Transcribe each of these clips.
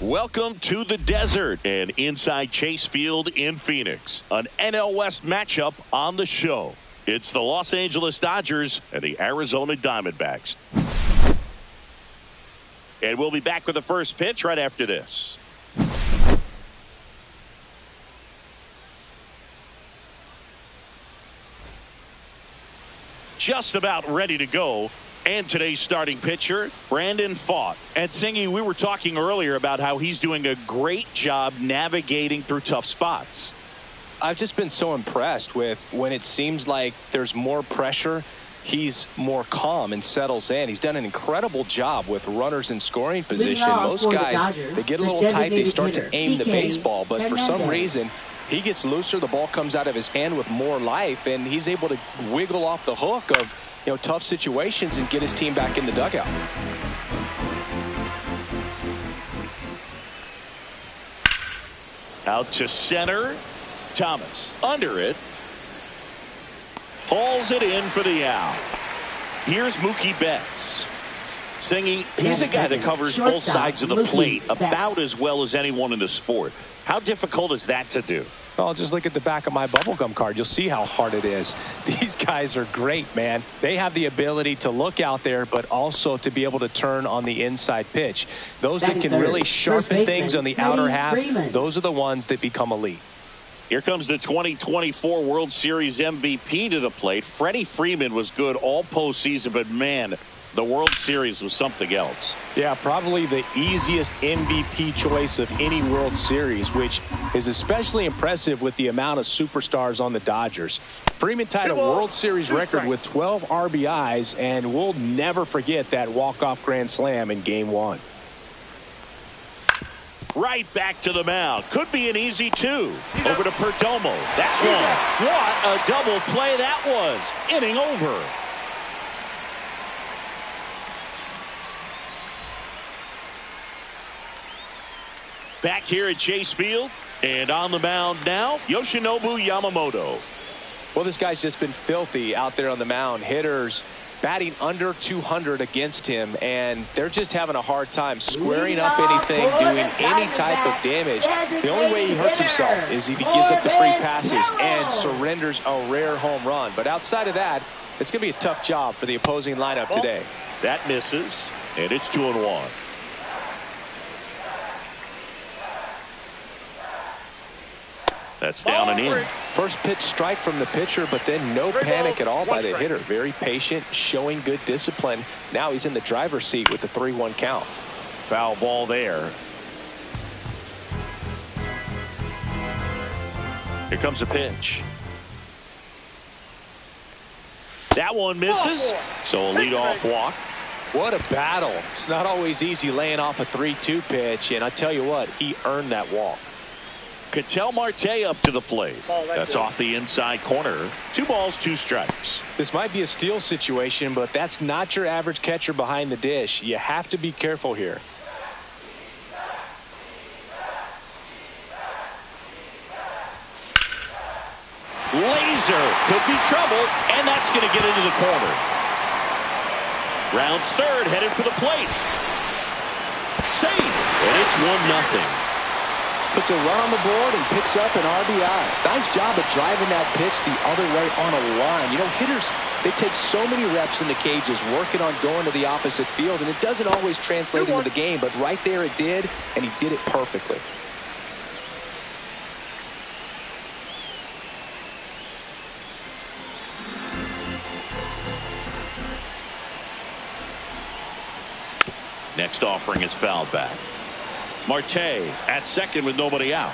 Welcome to the desert and inside Chase Field in Phoenix. An NL West matchup on the show. It's the Los Angeles Dodgers and the Arizona Diamondbacks. And we'll be back with the first pitch right after this. Just about ready to go. And today's starting pitcher, Brandon Pfaadt. And Singy, we were talking earlier about how he's doing a great job navigating through tough spots. I've just been so impressed with when it seems like there's more pressure, he's more calm and settles in. He's done an incredible job with runners in scoring position. Most guys, they get a little tight, they start to aim the baseball, but for some reason, he gets looser, the ball comes out of his hand with more life, and he's able to wiggle off the hook of tough situations and get his team back in the dugout. Out to center. Thomas under it. Hauls it in for the out. Here's Mookie Betts. Singy, he's a guy that covers both sides of the plate about as well as anyone in the sport. How difficult is that to do? Well, just look at the back of my bubblegum card. You'll see how hard it is. These guys are great, man. They have the ability to look out there, but also to be able to turn on the inside pitch. Those that can really sharpen things on the outer half, those are the ones that become elite. Here comes the 2024 World Series MVP to the plate. Freddie Freeman was good all postseason, but man, the World Series was something else. Yeah, probably the easiest MVP choice of any World Series, which is especially impressive with the amount of superstars on the Dodgers. Freeman tied a World Series record with 12 RBIs, and we'll never forget that walk-off grand slam in Game 1. Right back to the mound. Could be an easy two. Over to Perdomo. That's one. What a double play that was. Inning over. Back here at Chase Field, and on the mound now, Yoshinobu Yamamoto. Well, this guy's just been filthy out there on the mound. Hitters batting under 200 against him, and they're just having a hard time squaring up anything, doing any type of damage. The only way he hurts himself is if he gives up the free passes and surrenders a rare home run. But outside of that, it's going to be a tough job for the opposing lineup today. That misses, and it's 2-1. That's down and in. First pitch strike from the pitcher, but then no panic at all by the hitter. Very patient, showing good discipline. Now he's in the driver's seat with the 3-1 count. Foul ball there. Here comes a pitch. That one misses. So a leadoff walk. What a battle. It's not always easy laying off a 3-2 pitch, and I tell you what, he earned that walk. Ketel Marte up to the plate. That's off the inside corner. 2 balls, 2 strikes. This might be a steal situation, but that's not your average catcher behind the dish. You have to be careful here. Laser could be trouble, and that's going to get into the corner. Rounds third, headed for the plate. Save, and it's 1-0. Puts a run on the board and picks up an RBI. Nice job of driving that pitch the other way on a line. Hitters, they take so many reps in the cages working on going to the opposite field, and it doesn't always translate into the game, but right there it did, and he did it perfectly. Next offering is fouled back. Marte at second with nobody out.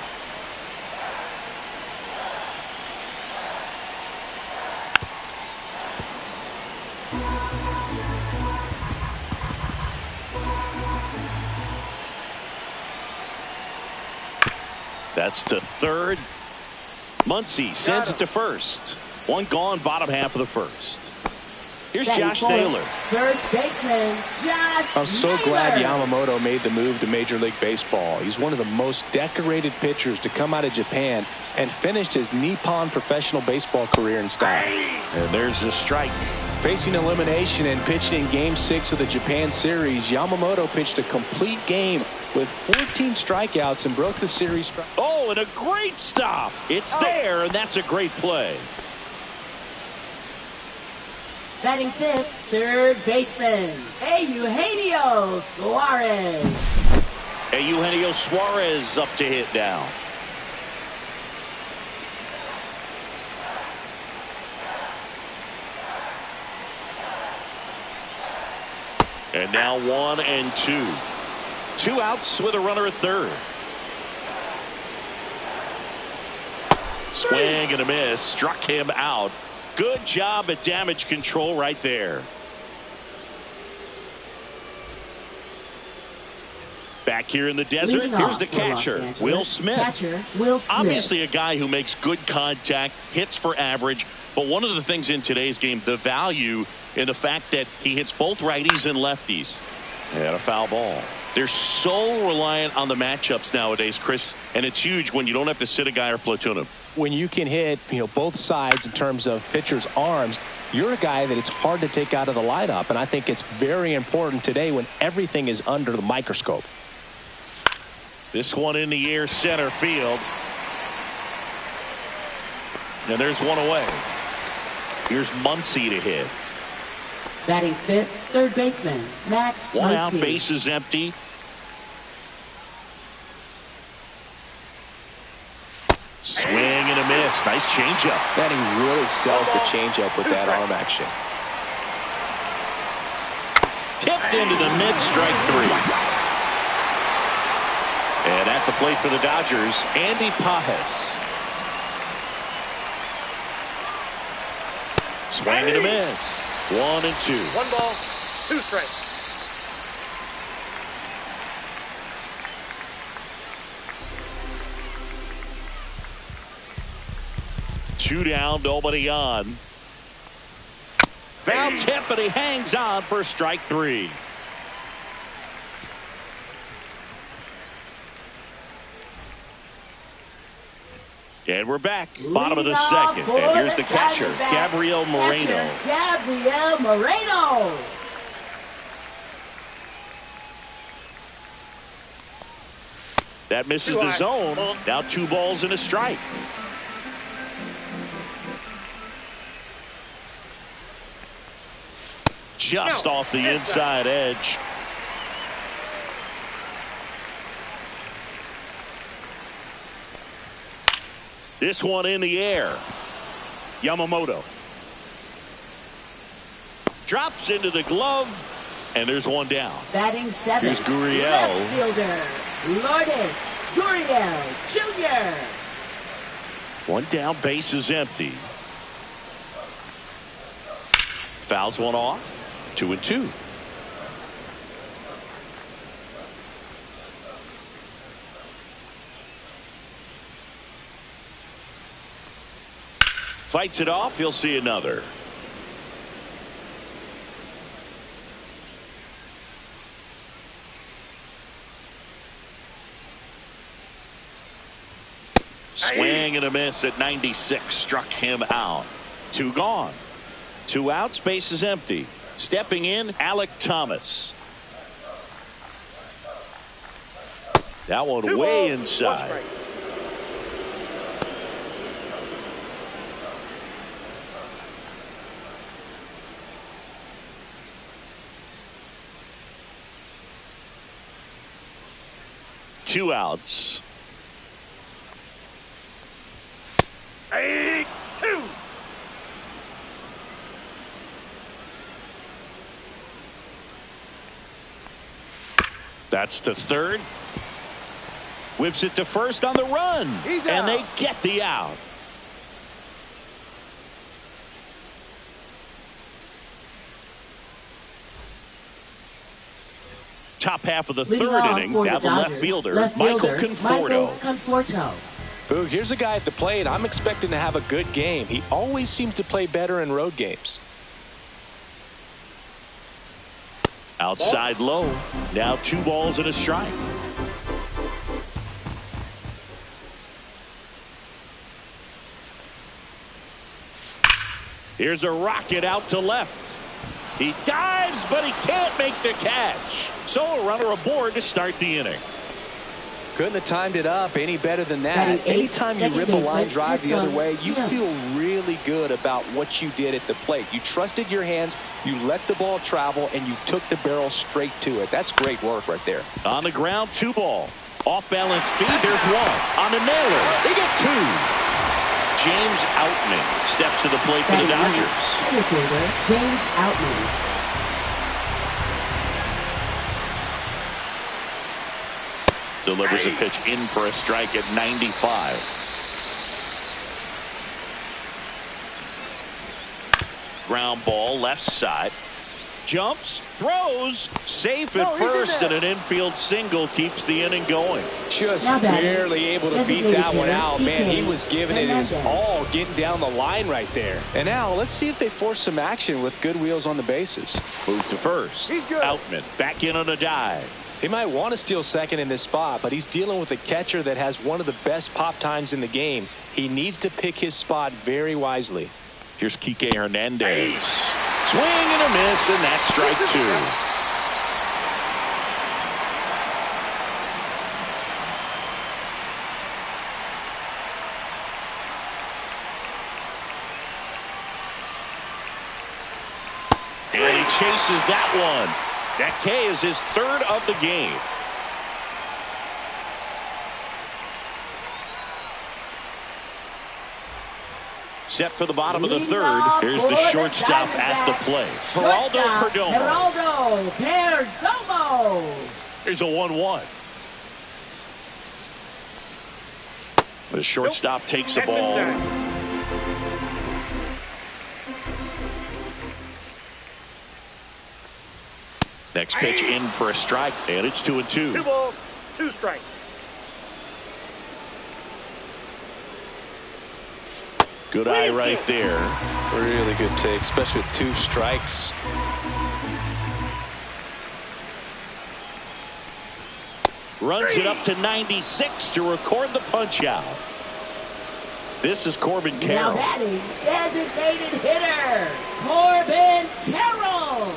That's to third. Muncy sends it to first. One gone, bottom half of the first. Here's Josh Naylor. First baseman, Josh I'm so glad Yamamoto made the move to Major League Baseball. He's one of the most decorated pitchers to come out of Japan and finished his Nippon professional baseball career in style. And there's the strike. Facing elimination and pitching in Game 6 of the Japan Series, Yamamoto pitched a complete game with 14 strikeouts and broke the series. Oh, and a great stop. It's there, and that's a great play. Batting fifth, third baseman, Eugenio Suarez. Eugenio Suarez up to hit now. And now 1 and 2. 2 outs with a runner at third. Swing and a miss. Struck him out. Good job at damage control right there. Back here in the desert, here's the catcher, Will Smith. Obviously a guy who makes good contact, hits for average, but one of the things in today's game, the value in the fact that he hits both righties and lefties. And a foul ball. They're so reliant on the matchups nowadays, Chris, and it's huge when you don't have to sit a guy or platoon him. When you can hit, both sides in terms of pitchers' arms, you're a guy that it's hard to take out of the lineup, and I think it's very important today when everything is under the microscope. This one in the air, center field. And there's one away. Here's Muncy to hit. Batting fifth, third baseman, Max One out, Muncy. bases empty. Swing and a miss. Nice changeup. And he really sells the changeup with that arm action. Tipped into the mid, strike 3. And at the plate for the Dodgers, Andy Pajes. Swing and a miss. 1 and 2. 1 ball, 2 strikes. Two down, nobody on. Foul tip, but he hangs on for strike 3. And we're back, bottom of the second. And here's the catcher, Gabriel Moreno. Gabriel Moreno. That misses the zone. Now 2 balls and a strike. Just off the inside edge. This one in the air. Yamamoto. Drops into the glove, and there's one down. Batting seventh. Here's Gurriel. Left fielder, Lourdes Gurriel Jr. One down, base is empty. Fouls one off. 2 and 2. Fights it off. You'll see another. Swing and a miss at 96. Struck him out. 2 gone. 2 outs. Base is empty. Stepping in, Alek Thomas. That one way inside. 2 outs. 8-2. That's to third. Whips it to first on the run. And they get the out. Top half of the third inning. Now the left fielder, Michael Conforto. Ooh, here's a guy at the plate. I'm expecting to have a good game. He always seems to play better in road games. Outside low. Now 2 balls and a strike. Here's a rocket out to left. He dives, but he can't make the catch. So a runner aboard to start the inning. Couldn't have timed it up any better than that. Anytime you rip a line drive the other way, you feel really good about what you did at the plate. You trusted your hands, you let the ball travel, and you took the barrel straight to it. That's great work right there. On the ground, 2 ball. Off balance speed, there's 1. On the nailer, they get 2. James Outman steps to the plate for the Dodgers. James Outman. Delivers a pitch in for a strike at 95. Ground ball, left side. Jumps, throws, safe at first, and an infield single keeps the inning going. Just barely able to beat that one out. Man, he was giving it his all, getting down the line right there. And now, let's see if they force some action with good wheels on the bases. Move to first. Outman back in on a dive. He might want to steal second in this spot, but he's dealing with a catcher that has one of the best pop times in the game. He needs to pick his spot very wisely. Here's Kike Hernandez. Swing and a miss, and that's strike 2. And he chases that one. That K is his 3rd of the game. Set for the bottom of the 3rd. Here's the shortstop at the plate. Geraldo Perdomo. Here's a 1-1. The shortstop takes the ball. Next pitch in for a strike, and it's 2-2. 2 balls, 2 strikes. Good eye right there. Really good take, especially with 2 strikes. Runs it up to 96 to record the punch out. This is Corbin Carroll. Now batting, designated hitter, Corbin Carroll.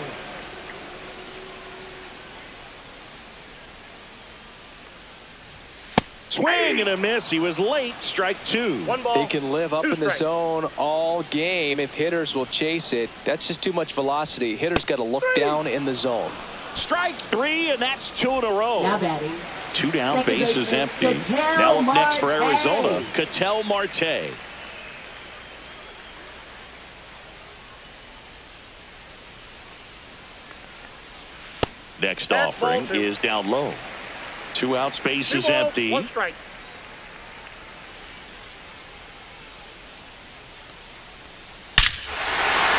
Swing and a miss. He was late. Strike 2. 1 ball. He can live up in the zone all game if hitters will chase it. That's just too much velocity. Hitters got to look down in the zone. Strike 3, and that's 2 in a row. Now batting. 2 down, bases empty. Now up next for Arizona, Ketel Marte. Next offering is down low. 2 outs, base is empty. 1 strike.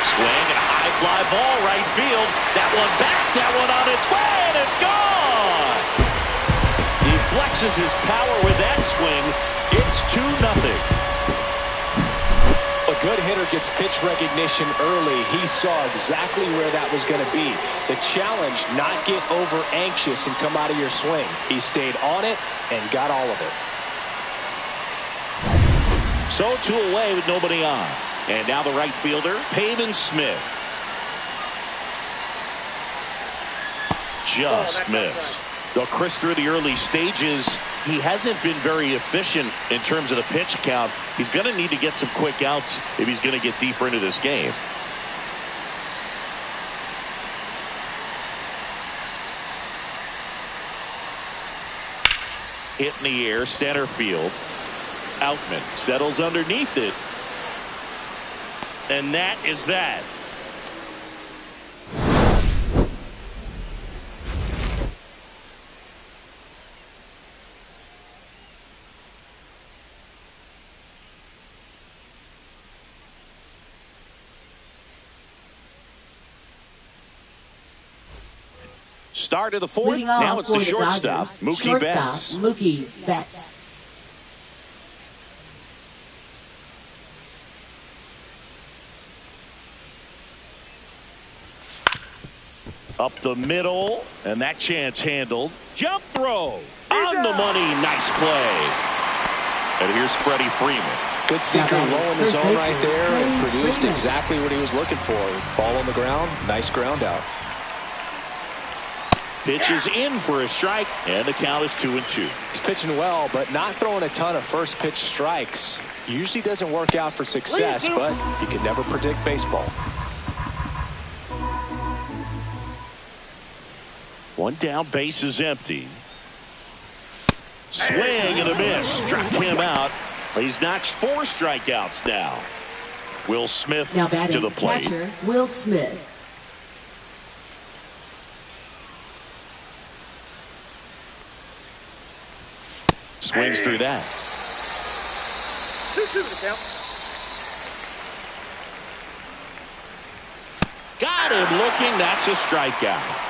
Swing and a high fly ball right field. That one back, that one on its way, and it's gone. He flexes his power with that swing. It's 2-0. A good hitter gets pitch recognition early. He saw exactly where that was going to be. The challenge, not get over anxious and come out of your swing. He stayed on it and got all of it. So 2 away with nobody on. And now the right fielder, Pavin Smith. Just missed. Though Chris, through the early stages, he hasn't been very efficient in terms of the pitch count. He's going to need to get some quick outs if he's going to get deeper into this game. Hit in the air, center field. Outman settles underneath it. And that is that. Start of the 4th. Now it's the shortstop, Mookie Betts. Mookie Betts. Up the middle, and that chance handled. Jump throw on the money. Nice play. And here's Freddie Freeman. Good sinker low in the zone right there and produced exactly what he was looking for. Ball on the ground, nice ground out. Pitch is in for a strike, and the count is 2-2. He's pitching well, but not throwing a ton of first pitch strikes. Usually doesn't work out for success, but you can never predict baseball. One down, base is empty. Swing and a miss. Struck him out. He's notched 4 strikeouts now. Will Smith Now to the plate. Catcher, Will Smith. Swings through that. 2-2 to count. Got him looking. That's a strikeout.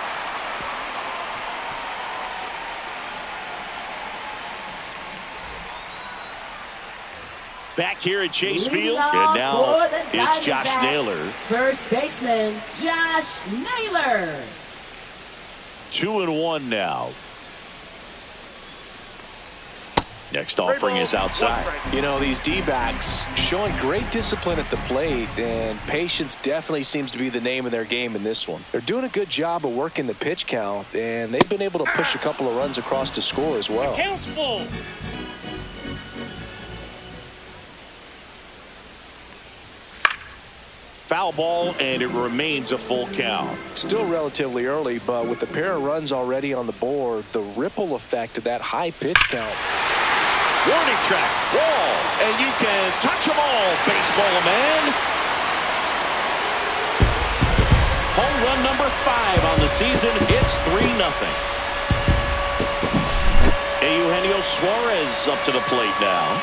Back here at Chase Field, and now it's Josh Naylor. First baseman, Josh Naylor. 2-1 now. Next offering is outside. You know, these D-backs showing great discipline at the plate, and patience definitely seems to be the name of their game in this one. They're doing a good job of working the pitch count, and they've been able to push a couple of runs across to score as well. Count's full. Foul ball, and it remains a full count. Still relatively early, but with a pair of runs already on the board, the ripple effect of that high pitch count. Warning track, wall, and you can touch them all, baseball man. Home run number 5 on the season. It's 3-0. Eugenio Suarez up to the plate now.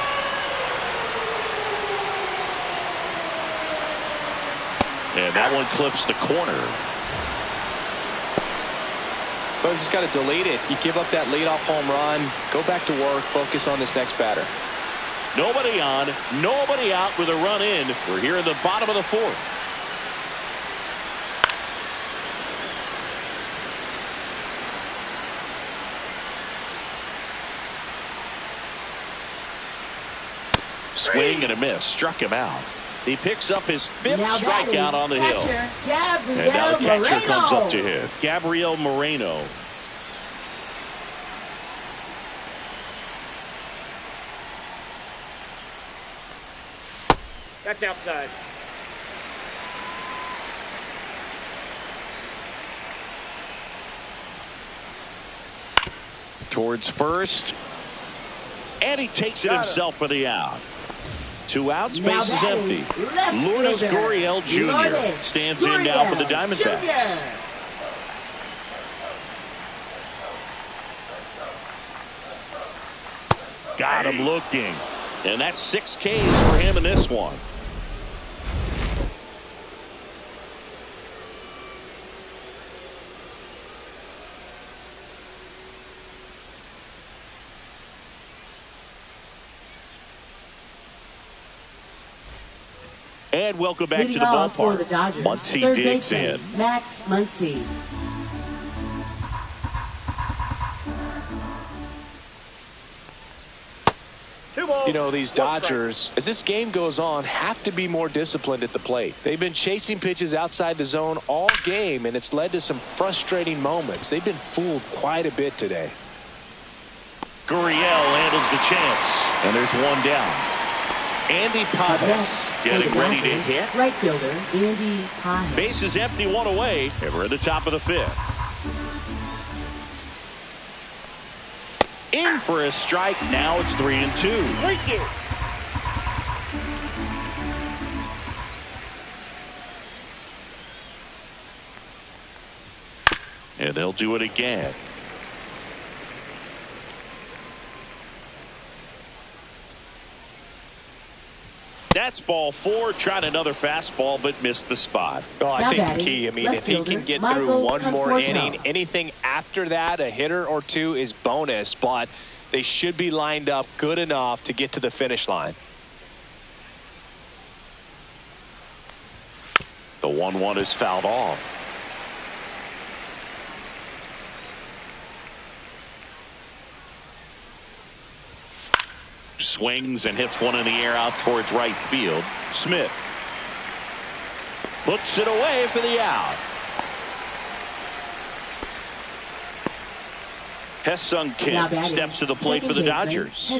And that one clips the corner. But you just got to delete it. You give up that leadoff home run, go back to work, focus on this next batter. Nobody on, nobody out with a run in. We're here in the bottom of the 4th. Swing and a miss. Struck him out. He picks up his 5th strikeout on the hill. And now the catcher comes up to him. Gabriel Moreno. That's outside. Towards first. And he takes it himself for the out. 2 outs, base is empty. Lourdes Gurriel Jr. stands in now for the Diamondbacks. Got him looking. And that's 6 Ks for him in this one. And welcome back to the ballpark. Muncy digs in. Max Muncy. You know, these Dodgers, as this game goes on, have to be more disciplined at the plate. They've been chasing pitches outside the zone all game, and it's led to some frustrating moments. They've been fooled quite a bit today. Gurriel handles the chance, and there's one down. Andy Pages getting ready to hit. Right fielder, Andy Pages. Base is empty, 1 away, and we're at the top of the 5th. In for a strike. Now it's 3-2. 3-2. And they'll do it again. That's ball 4. Tried another fastball, but missed the spot. Oh, I think the key, I mean, if he can get through one more inning, anything after that, a hitter or 2 is bonus, but they should be lined up good enough to get to the finish line. The 1-1 is fouled off. Swings and hits one in the air out towards right field. Smith puts it away for the out. Ha-Seong Kim steps to the plate for the Dodgers.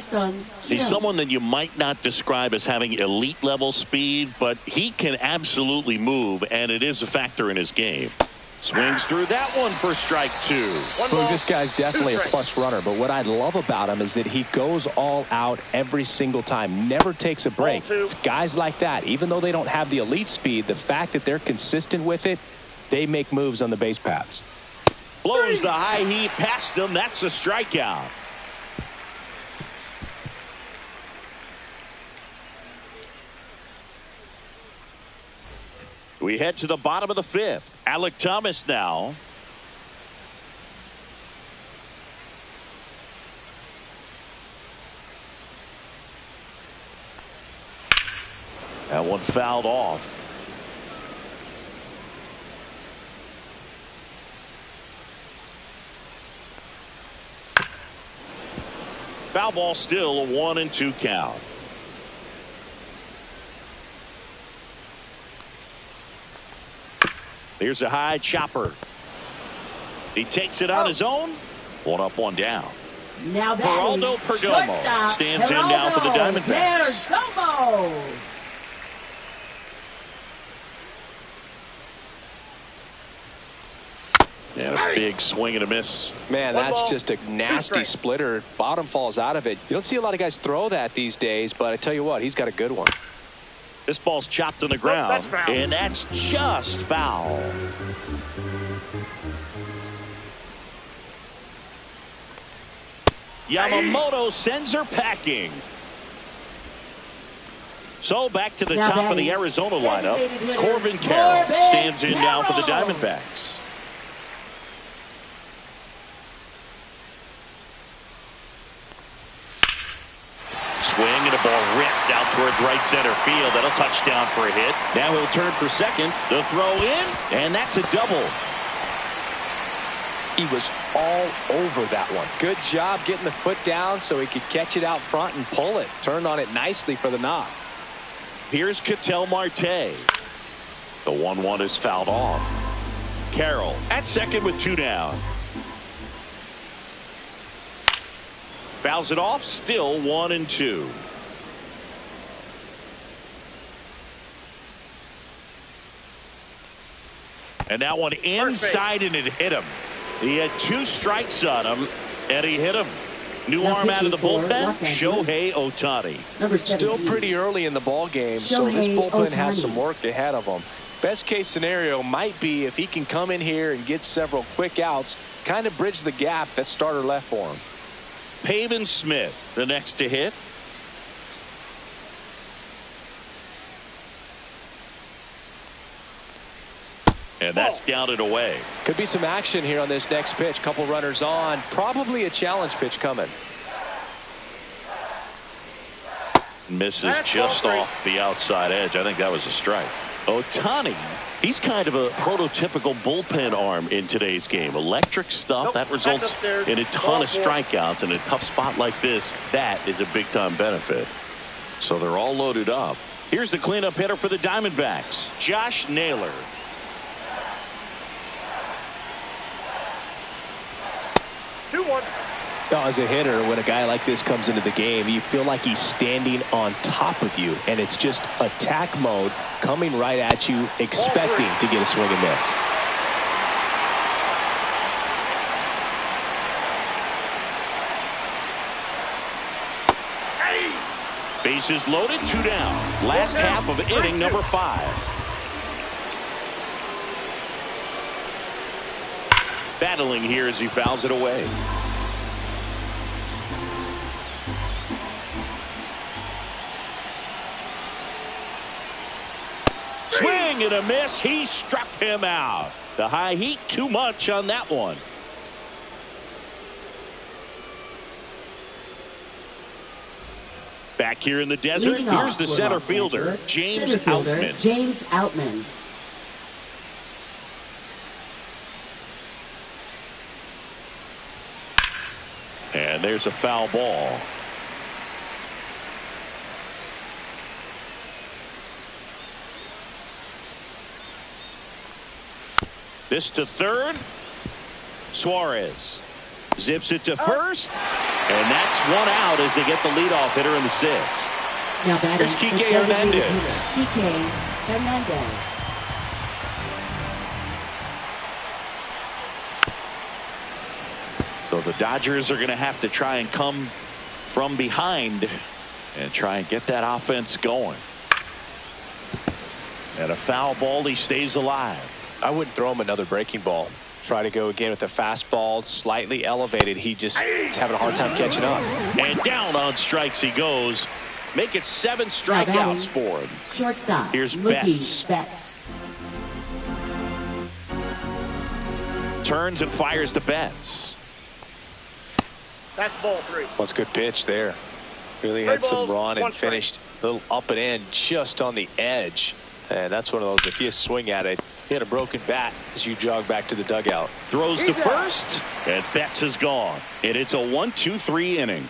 He's someone that you might not describe as having elite level speed, but he can absolutely move, and it is a factor in his game. Swings through that one for strike two. Look, this guy's definitely a plus runner, but what I love about him is that he goes all out every single time, never takes a break. It's guys like that, even though they don't have the elite speed, the fact that they're consistent with it, they make moves on the base paths. Blows the high heat past him. That's a strikeout. We head to the bottom of the fifth. Alek Thomas now. That one fouled off. Foul ball, still a 1-2 count. Here's a high chopper. He takes it on his own. One up, one down. Now Geraldo Perdomo stands in now for the Diamondbacks. And a big swing and a miss. Man, that's just a nasty splitter. Bottom falls out of it. You don't see a lot of guys throw that these days, but I tell you what, he's got a good one. This ball's chopped on the ground, and that's just foul. Yamamoto sends her packing. So back to the top of the Arizona lineup. Corbin Carroll stands in now for the Diamondbacks. Swing and a ball ripped out towards right center field. That'll touch down for a hit. Now he'll turn for second. The throw in, and that's a double. He was all over that one. Good job getting the foot down so he could catch it out front and pull it. Turned on it nicely for the knock. Here's Ketel Marte. The 1-1 is fouled off. Carroll at second with two down. Fouls it off, still 1-2. And that one inside, and it hit him. He had two strikes on him, and he hit him. New arm out of the bullpen, Shohei Ohtani. Still pretty early in the ball game, so this bullpen has some work ahead of him. Best case scenario might be if he can come in here and get several quick outs, kind of bridge the gap that starter left for him. Pavin Smith, the next to hit. And that's down and away. Could be some action here on this next pitch. Couple runners on. Probably a challenge pitch coming. Misses just off the outside edge. I think that was a strike. Ohtani, he's kind of a prototypical bullpen arm in today's game. Electric stuff that results in a ton of strikeouts. In a tough spot like this, that is a big-time benefit. So they're all loaded up. Here's the cleanup hitter for the Diamondbacks, Josh Naylor. As a hitter, when a guy like this comes into the game, you feel like he's standing on top of you, and it's just attack mode coming right at you, expecting to get a swing and miss. Bases loaded, two down. Last half of inning number 5. Battling here as he fouls it away. Swing and a miss. He struck him out. The high heat, too much on that one. Back here in the desert, here's the center fielder, James Outman. And there's a foul ball. This to third. Suarez Zips it to first. And that's one out as they get the leadoff hitter in the sixth. Now batting, Here's Kike Hernandez. Kike Hernandez. So the Dodgers are going to have to try and come from behind and try and get that offense going. And a foul ball, he stays alive. I wouldn't throw him another breaking ball. Try to go again with the fastball slightly elevated. He's having a hard time catching up. And down on strikes he goes. Make it 7 strikeouts for him. Shortstop. Here's Mookie Betts. Turns and fires to Betts. That's ball 3. What's a good pitch there. Really had some run and finished a little up and in just on the edge. And that's one of those, if you swing at it, hit a broken bat as you jog back to the dugout. Throws to first, and Betts is gone. And it's a 1-2-3 inning.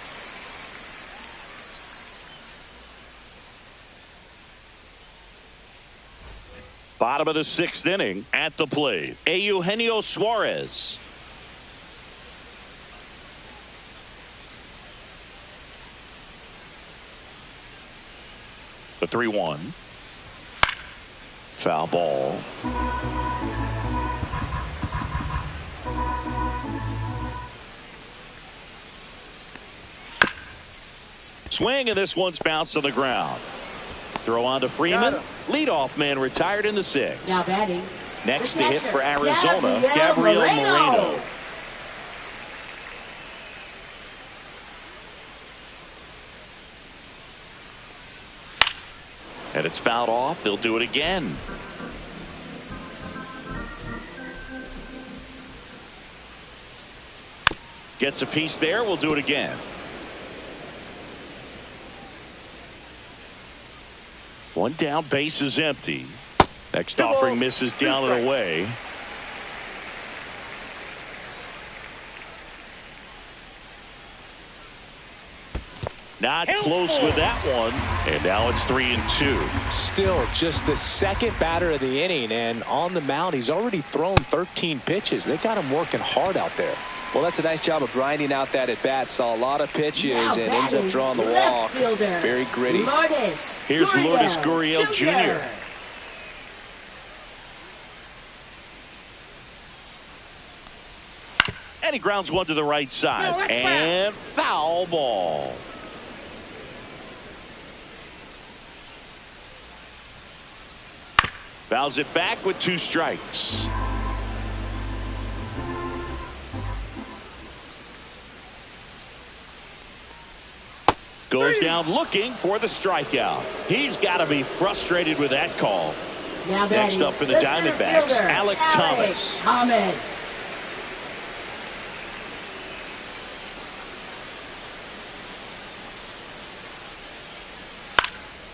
Bottom of the 6th inning. At the plate, Eugenio Suarez. The 3-1. Foul ball. Swing, and this one's bounced to the ground. Throw on to Freeman. Leadoff man retired in the 6th. Now batting. Next to hit for Arizona, Gabriel Moreno. And it's fouled off. They'll do it again. Gets a piece there. We'll do it again. One down, base is empty. Next offering misses down and away. Not close with that one. And now it's 3-2. Still just the second batter of the inning, and on the mound he's already thrown 13 pitches. They got him working hard out there. Well, that's a nice job of grinding out that at bat. Saw a lot of pitches and ends up drawing the walk. Very gritty. Here's Lourdes Gurriel Jr. And he grounds one to the right side. And foul ball. Fouls it back with 2 strikes. Goes down looking for the strikeout. He's got to be frustrated with that call. Next up for the Diamondbacks, Alek Thomas.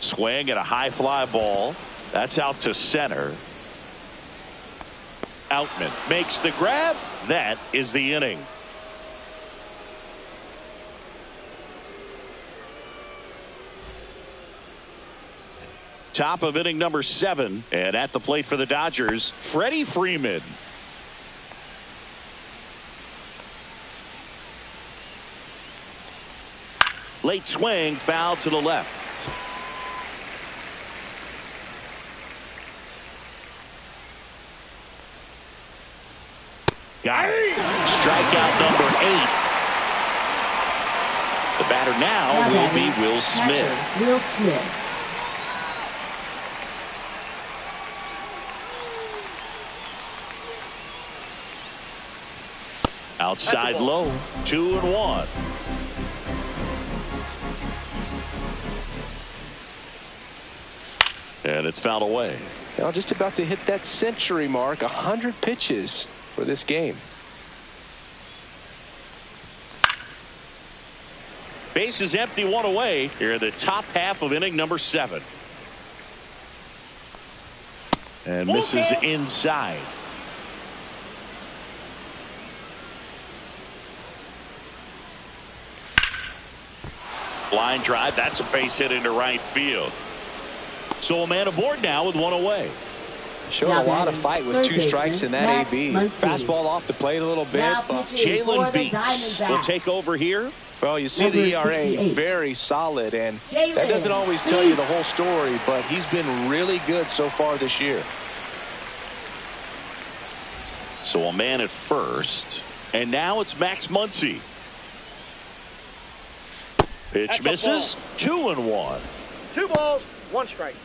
Swing at a high fly ball. That's out to center. Outman makes the grab. That is the inning. Top of inning number 7. And at the plate for the Dodgers, Freddie Freeman. Late swing, foul to the left. Got it. Strikeout number 8. The batter now will be Will Smith. Will Smith. Outside low, 2-1. And it's fouled away. Now just about to hit that century mark, 100 pitches for this game. Base is empty, 1 away here in the top half of inning number 7. And misses inside. Line drive, that's a base hit into right field. So a man aboard now with 1 away. Showed a lot of fight with 2 strikes in that AB. Fastball off the plate a little bit. Jalen Beeks will take over here. Well, you see the ERA very solid, and that doesn't always tell you the whole story, but he's been really good so far this year. So a man at first, and now it's Max Muncy. Pitch misses. 2-1. 2 balls, 1 strike.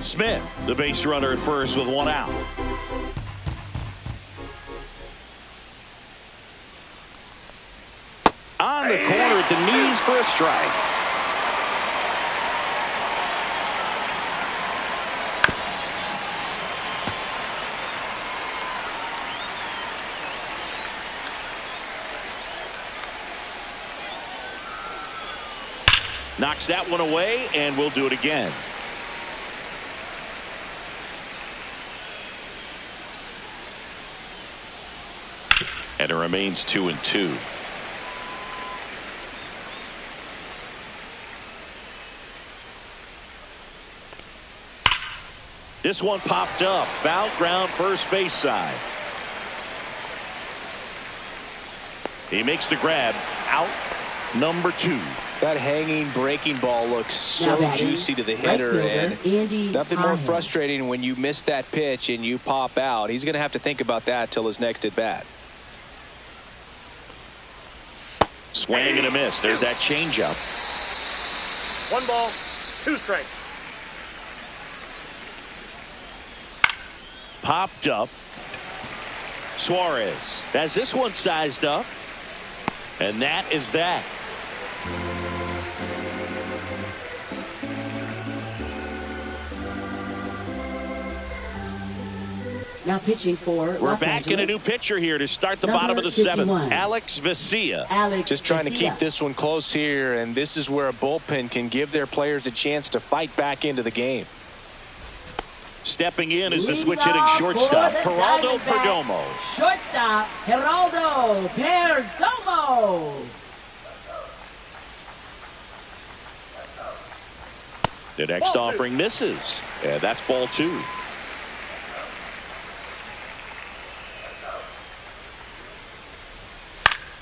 Smith, the base runner at first with 1 out. On the corner at the knees for a strike. Knocks that one away, and we'll do it again. And it remains 2-2. This one popped up. Foul ground first base side. He makes the grab. Out number 2. That hanging breaking ball looks so juicy to the hitter, and nothing more frustrating when you miss that pitch and you pop out. He's going to have to think about that till his next at bat. Swing and a miss. There's that changeup. 1 ball, 2 strikes. Popped up. Suarez has this one sized up, and that is that. Now pitching for We're Los back Angeles. in a new pitcher here to start the Number bottom of the 51. 7th. Alex Vesia. Just trying to keep this one close here, and this is where a bullpen can give their players a chance to fight back into the game. Stepping in is the switch hitting shortstop, Geraldo Perdomo. Shortstop, Geraldo Perdomo. The next offering misses. And that's ball 2.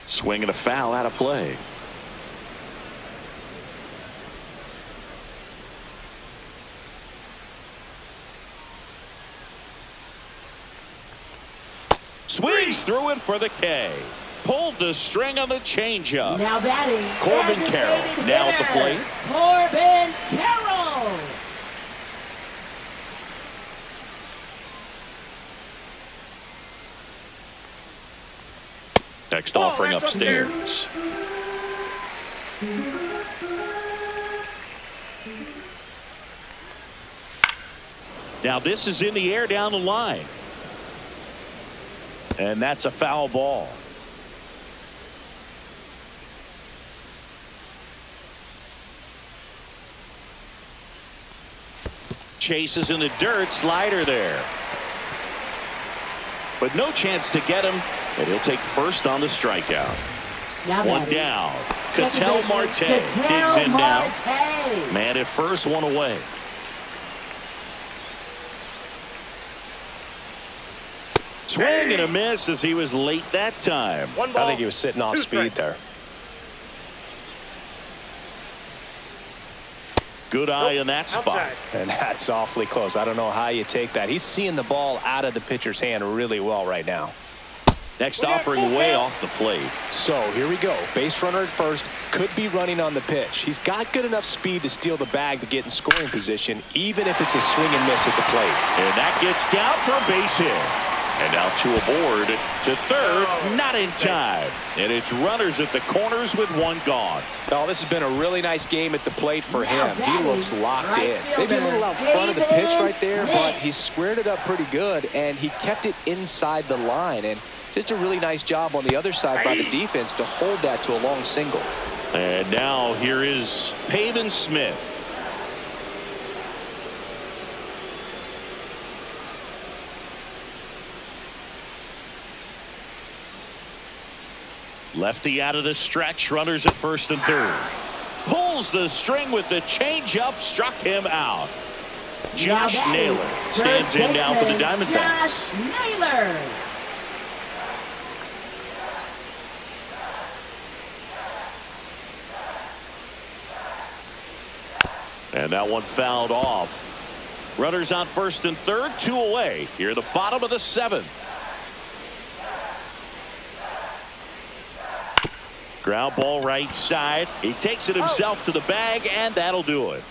Swing and a foul out of play. Swings through it for the K. Pulled the string on the changeup. Now batting, Corbin Carroll now at the plate. Corbin Carroll. Next offering upstairs. Now this is in the air down the line. And that's a foul ball. Chases in the dirt, slider there. But no chance to get him, and he'll take first on the strikeout. Now One batting. down. Ketel Marte digs in now. Man at first, one away. Swing and a miss as he was late that time. 1 ball, I think he was sitting off 2 speed strikes. there. Good eye in that spot. Outside. And that's awfully close. I don't know how you take that. He's seeing the ball out of the pitcher's hand really well right now. Next offering way off the plate. So here we go. Base runner at first, could be running on the pitch. He's got good enough speed to steal the bag to get in scoring position, even if it's a swing and miss at the plate. And that gets down for a base hit. And now 2 aboard to third, not in time. And it's runners at the corners with 1 gone. Well, this has been a really nice game at the plate for him. He looks locked right in. fielder, Maybe a little out front of the pitch right there, Smith. but he squared it up pretty good, and he kept it inside the line. And just a really nice job on the other side by the defense to hold that to a long single. And now here is Pavin Smith. Lefty out of the stretch, runners at first and third. Pulled pulls the string with the changeup, struck him out. Josh Naylor stands in now for the Diamondbacks. Josh Naylor. And that one fouled off. Runners on first and third, 2 away. Here, the bottom of the 7th. Ground ball right side. He takes it himself to the bag, and that'll do it.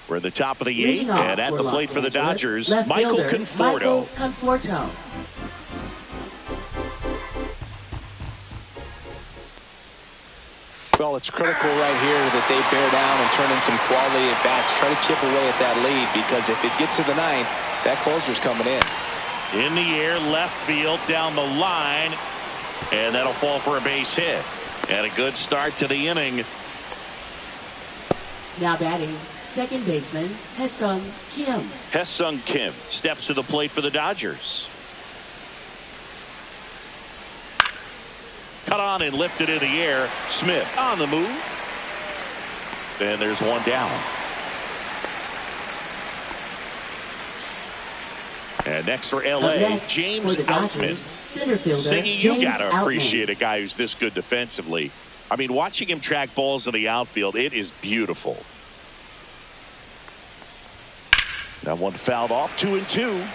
We're at the top of the 8th, and at the plate for the Dodgers, Michael Conforto. Well, it's critical right here that they bear down and turn in some quality at bats. Try to chip away at that lead, because if it gets to the 9th, that closer's coming in. In the air, left field, down the line, and that'll fall for a base hit. And a good start to the inning. Now batting, second baseman, Hae-Sung Kim. Hae-Sung Kim steps to the plate for the Dodgers. Cut on and lifted in the air. Smith on the move. And there's one down. And next for L.A., James Outman. Singy, you got to appreciate a guy who's this good defensively. I mean, watching him track balls in the outfield, it is beautiful. That one fouled off, 2-2.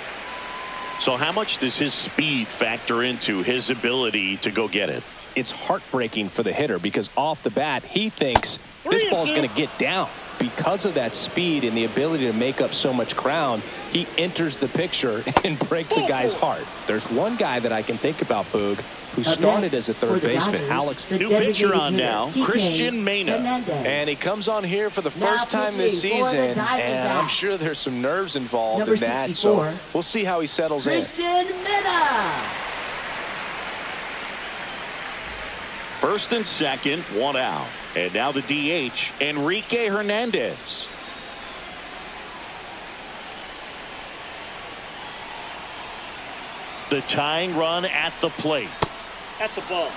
So how much does his speed factor into his ability to go get it? It's heartbreaking for the hitter, because off the bat he thinks this ball's going to get down. Because of that speed and the ability to make up so much ground, he enters the picture and breaks a guy's heart. There's one guy that I can think about, Boog, who started as a third baseman. Alex, new pitcher on now, Christian Mena. And he comes on here for the first time this season, and I'm sure there's some nerves involved in that. So we'll see how he settles in. Christian Mena. First and second, one out. And now the DH, Enrique Hernandez. The tying run at the plate. That's a ball.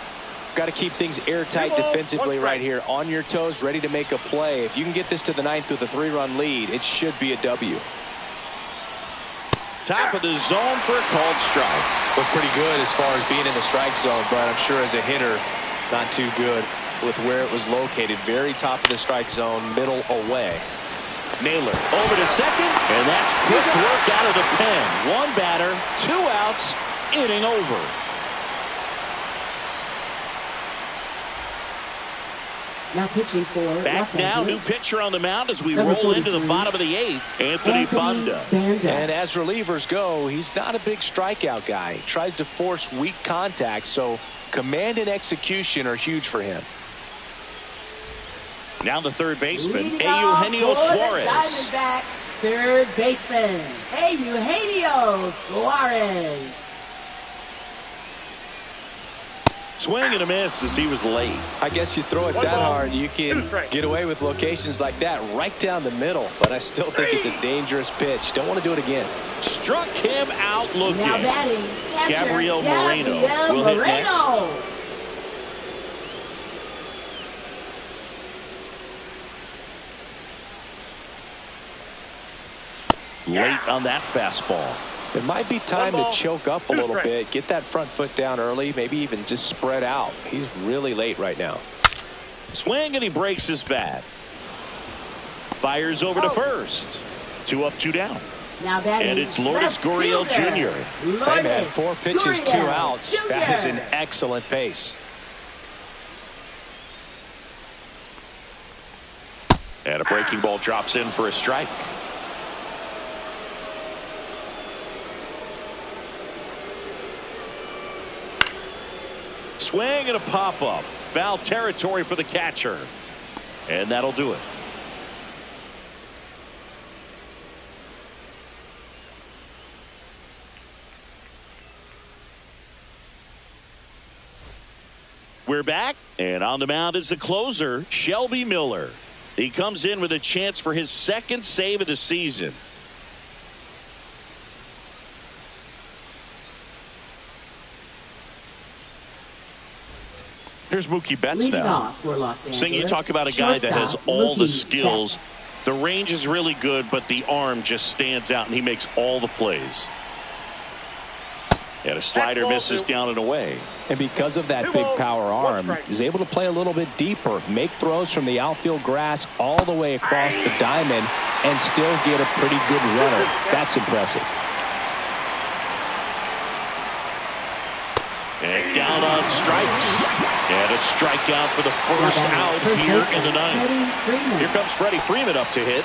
Got to keep things airtight defensively right here. On your toes, ready to make a play. If you can get this to the 9th with a 3-run lead, it should be a W. Top of the zone for a called strike. Looked pretty good as far as being in the strike zone, but I'm sure as a hitter, not too good with where it was located. Very top of the strike zone, middle away. Naylor over to second, and that's quick work out of the pen. One batter, 2 outs, inning over. Now pitching for Back now, new pitcher on the mound as we roll into the bottom of the 8th, Anthony Banda. And as relievers go, he's not a big strikeout guy. He tries to force weak contact, so command and execution are huge for him. Now the third baseman, Eugenio Suarez. Diamondbacks, third baseman, Eugenio Suarez. Swing and a miss as he was late. I guess you throw it that hard, you can get away with locations like that right down the middle. But I still think it's a dangerous pitch. Don't want to do it again. Struck him out looking. Now batting, catcher, Gabriel Moreno will hit next. Late on that fastball. It might be time to choke up a little bit, get that front foot down early, maybe even just spread out. He's really late right now. Swing, and he breaks his bat. Fires over to first. 2 up, 2 down. Now and it's Lourdes Gurriel Jr. Hey man, 4 pitches, 2 outs. Jr. That is an excellent pace. And a breaking ball drops in for a strike. Swing and a pop-up. Foul territory for the catcher. And that'll do it. We're back, and on the mound is the closer, Shelby Miller. He comes in with a chance for his 2nd save of the season. Here's Mookie Betts Leading now. off for Los Angeles, You talk about a guy that has shortstop, all the Mookie skills. Betts. The range is really good, but the arm just stands out, and he makes all the plays. And a slider misses down and away. And because of that big power arm, he's able to play a little bit deeper, make throws from the outfield grass all the way across the diamond, and still get a pretty good runner. That's impressive. And down on strikes. And a strikeout for the first out here in the ninth. Here comes Freddie Freeman up to hit.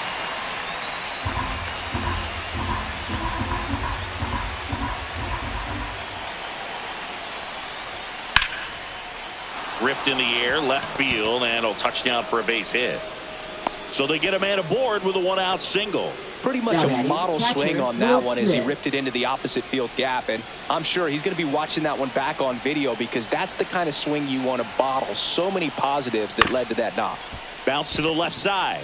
Ripped in the air, left field, and a touchdown for a base hit. So they get a man aboard with a one-out single. Pretty much a model swing on that one as he ripped it into the opposite field gap. And I'm sure he's going to be watching that one back on video because that's the kind of swing you want to bottle. So many positives that led to that knock. Bounce to the left side.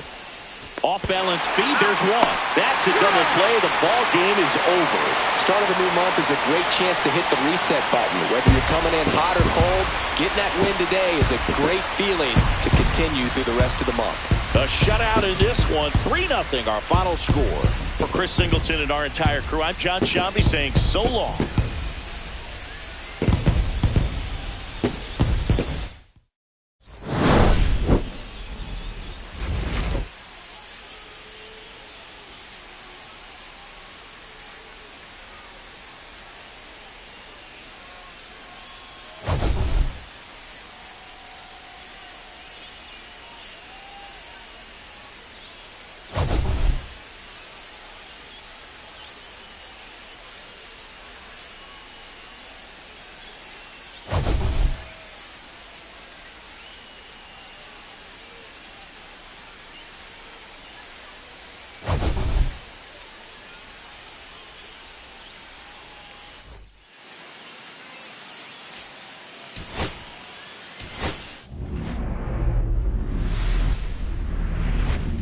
Off-balance feed, there's one. That's a double play. The ball game is over. Start of a new month is a great chance to hit the reset button. Whether you're coming in hot or cold, getting that win today is a great feeling to continue through the rest of the month. A shutout in this one, 3-0 our final score. For Chris Singleton and our entire crew, I'm John Shambi saying so long.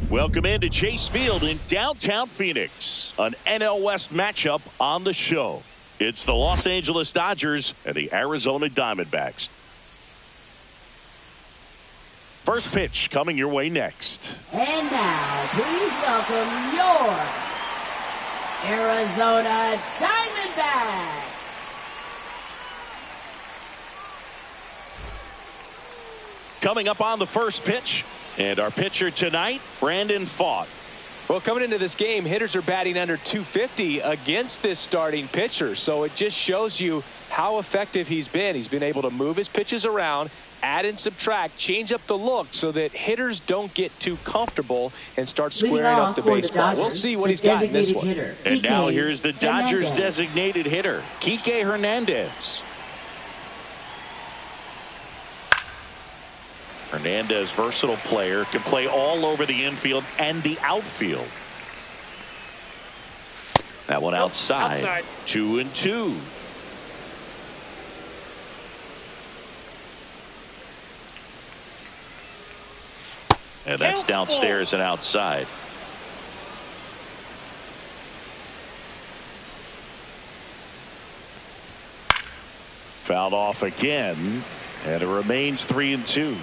Welcome into Chase Field in downtown Phoenix. An NL West matchup on the show. It's the Los Angeles Dodgers and the Arizona Diamondbacks. First pitch coming your way next. And now, please welcome your Arizona Diamondbacks. Coming up on the first pitch. And our pitcher tonight, Brandon Pfaadt. Well, coming into this game, hitters are batting under 250 against this starting pitcher. So it just shows you how effective he's been. He's been able to move his pitches around, add and subtract, change up the look so that hitters don't get too comfortable and start squaring up the baseball. We'll see what he's got in this one. And now here's the Dodgers' designated hitter, Kike Hernandez. Hernandez, versatile player, can play all over the infield and the outfield. That one outside. 2-2. And that's downstairs and outside. Fouled off again, and it remains 3-2.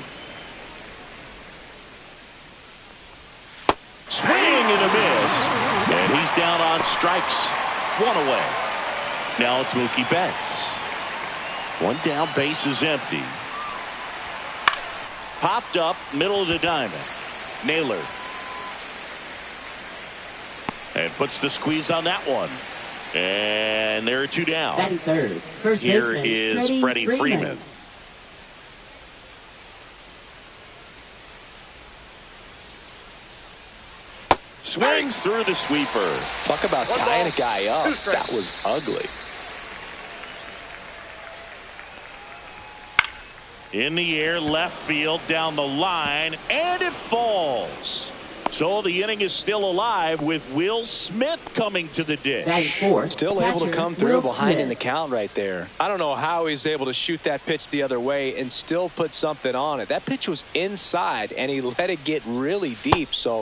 Swing and a miss, and he's down on strikes. One away. Now it's Mookie Betts. One down, base is empty. Popped up, middle of the diamond. Naylor. And puts the squeeze on that one. And there are two down. Batting third. First Here baseman, is Freddie Freeman. Swings through the sweeper. Talk about tying a guy up. That was ugly. In the air, left field, down the line, and it falls. So the inning is still alive with Will Smith coming to the dish. Still able to come through behind in the count right there. I don't know how he's able to shoot that pitch the other way and still put something on it. That pitch was inside, and he let it get really deep. So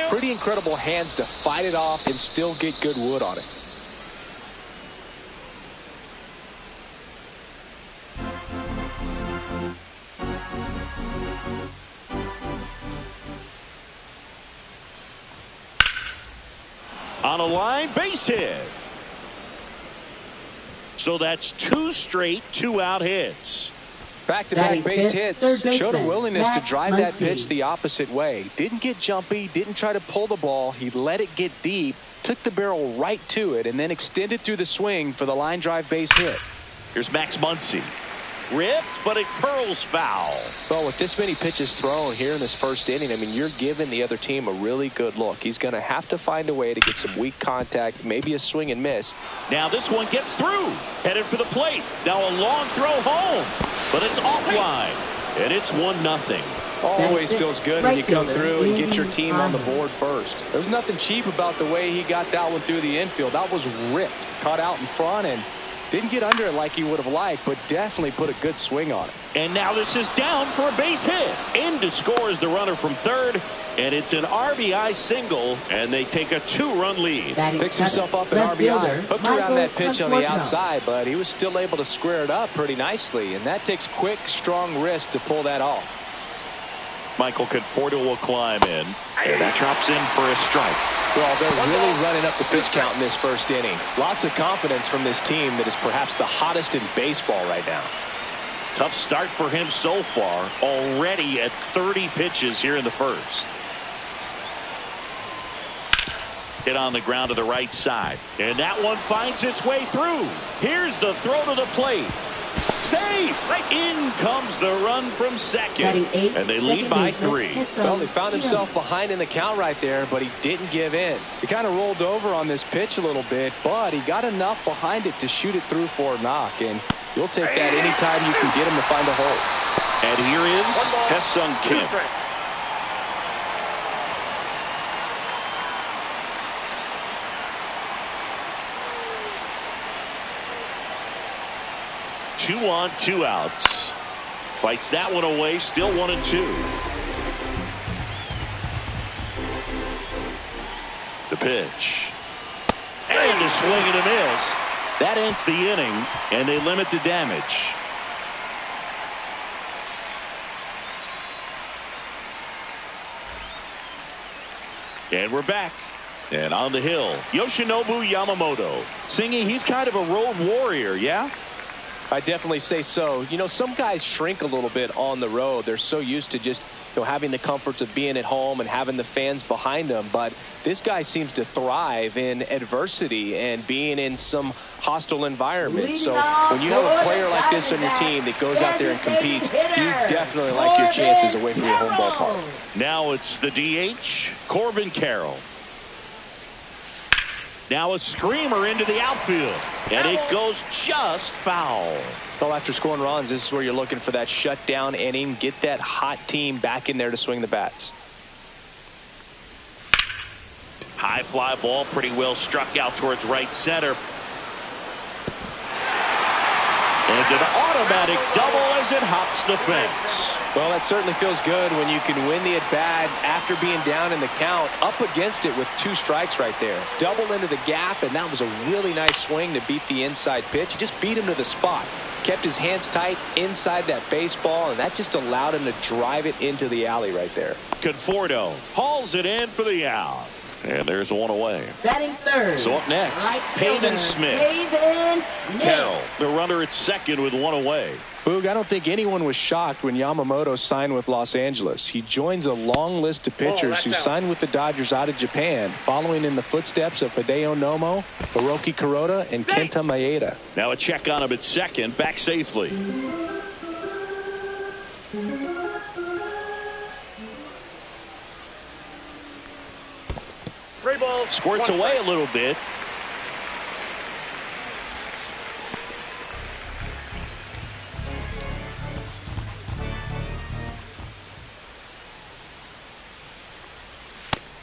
pretty incredible hands to fight it off and still get good wood on it. On a line, base hit. So that's 2 straight 2-out hits. Back-to-back base hits. Showed a willingness to drive that pitch the opposite way. Didn't get jumpy, didn't try to pull the ball. He let it get deep, took the barrel right to it, and then extended through the swing for the line drive base hit. Here's Max Muncy. Ripped, but it curls foul. Well, with this many pitches thrown here in this first inning, I mean, you're giving the other team a really good look. He's going to have to find a way to get some weak contact, maybe a swing and miss. Now this one gets through. Headed for the plate. Now a long throw home. But it's offline. And it's 1-0. Always feels good when you come through and get your team on the board first. There's nothing cheap about the way he got that one through the infield. That was ripped. Caught out in front and didn't get under it like he would have liked, but definitely put a good swing on it. And now this is down for a base hit. In to score is the runner from third. And it's an RBI single, and they take a 2-run lead. Picks himself up an RBI. Hooked around that pitch on the outside, but he was still able to square it up pretty nicely. And that takes quick, strong wrist to pull that off. Michael Conforto will climb in. And that drops in for a strike. Well, they're really running up the pitch count in this first inning. Lots of confidence from this team that is perhaps the hottest in baseball right now. Tough start for him so far. Already at 30 pitches here in the first. Hit on the ground to the right side. And that one finds its way through. Here's the throw to the plate. Safe! In comes the run from second. And they lead by 3. Well, he found himself behind in the count right there, but he didn't give in. He kind of rolled over on this pitch a little bit, but he got enough behind it to shoot it through for a knock. And you'll take that anytime you can get him to find a hole. And here is Ha-Seong Kim. 2 on, 2 outs. Fights that one away, still 1-2. The pitch. And a swing and a miss. That ends the inning, and they limit the damage. And we're back. And on the hill, Yoshinobu Yamamoto. Singing, he's kind of a road warrior, yeah? I definitely say so. You know, some guys shrink a little bit on the road. They're so used to just, having the comforts of being at home and having the fans behind them. But this guy seems to thrive in adversity and being in some hostile environment. So when you have a player like this on your team that goes out there and competes, you definitely like your chances away from your home ballpark. Now it's the DH, Corbin Carroll. Now a screamer into the outfield, and it goes just foul. Well, after scoring runs, this is where you're looking for that shutdown inning. Get that hot team back in there to swing the bats. High fly ball, pretty well struck out towards right center. And an automatic double as it hops the fence. Well, that certainly feels good when you can win the at-bat after being down in the count, up against it with 2 strikes right there. Double into the gap, and that was a really nice swing to beat the inside pitch. He just beat him to the spot. Kept his hands tight inside that baseball, and that just allowed him to drive it into the alley right there. Conforto hauls it in for the out. And there's one away. Batting third. So up next, Pavin Smith. Carroll, the runner at second with 1 away. Boog, I don't think anyone was shocked when Yamamoto signed with Los Angeles. He joins a long list of pitchers who signed with the Dodgers out of Japan, following in the footsteps of Hideo Nomo, Hiroki Kuroda, and Kenta Maeda. Now a check on him at second, back safely. 3 balls. Squirts away a little bit.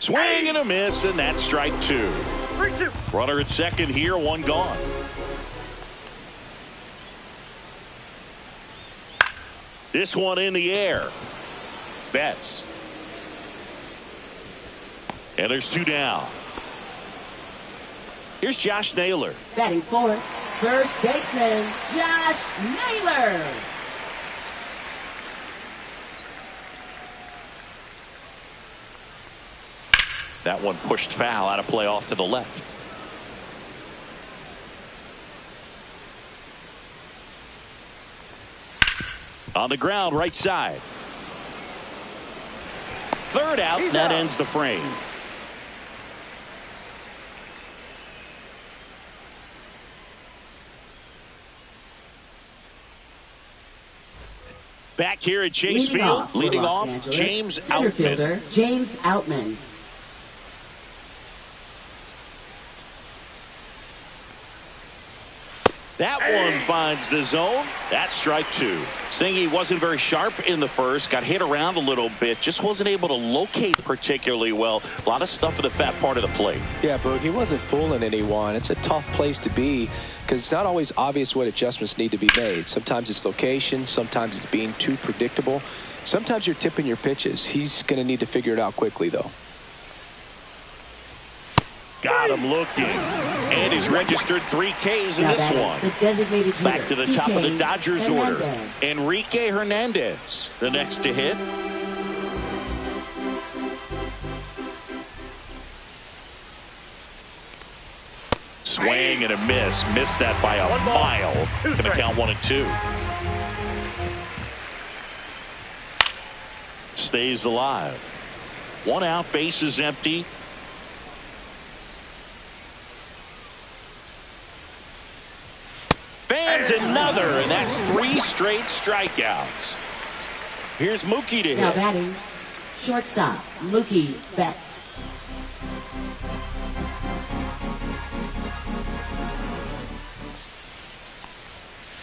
Swing and a miss, and that's strike 2. 3-2. Runner at second here, 1 gone. This one in the air. Betts. And there's 2 down. Here's Josh Naylor. Batting fourth, first baseman, Josh Naylor. That one pushed foul, out of play off to the left. On the ground, right side. Third out, and that ends the frame. Back here at Chase Field, leading off, James Outman. James Outman. That one finds the zone. That's strike two. Singy wasn't very sharp in the first, got hit around a little bit, just wasn't able to locate particularly well. A lot of stuff in the fat part of the plate. Yeah, Boog, he wasn't fooling anyone. It's a tough place to be because it's not always obvious what adjustments need to be made. Sometimes it's location, sometimes it's being too predictable. Sometimes you're tipping your pitches. He's going to need to figure it out quickly, though. Got him looking. And he's registered 3 Ks in this one. Back to the top of the Dodgers order. Enrique Hernandez, the next to hit. Swing and a miss. Missed that by a mile. Going to count 1 and 2. Stays alive. 1 out, bases empty. Fans another, and that's 3 straight strikeouts. Here's Mookie to hit. Now batting, shortstop, Mookie Betts.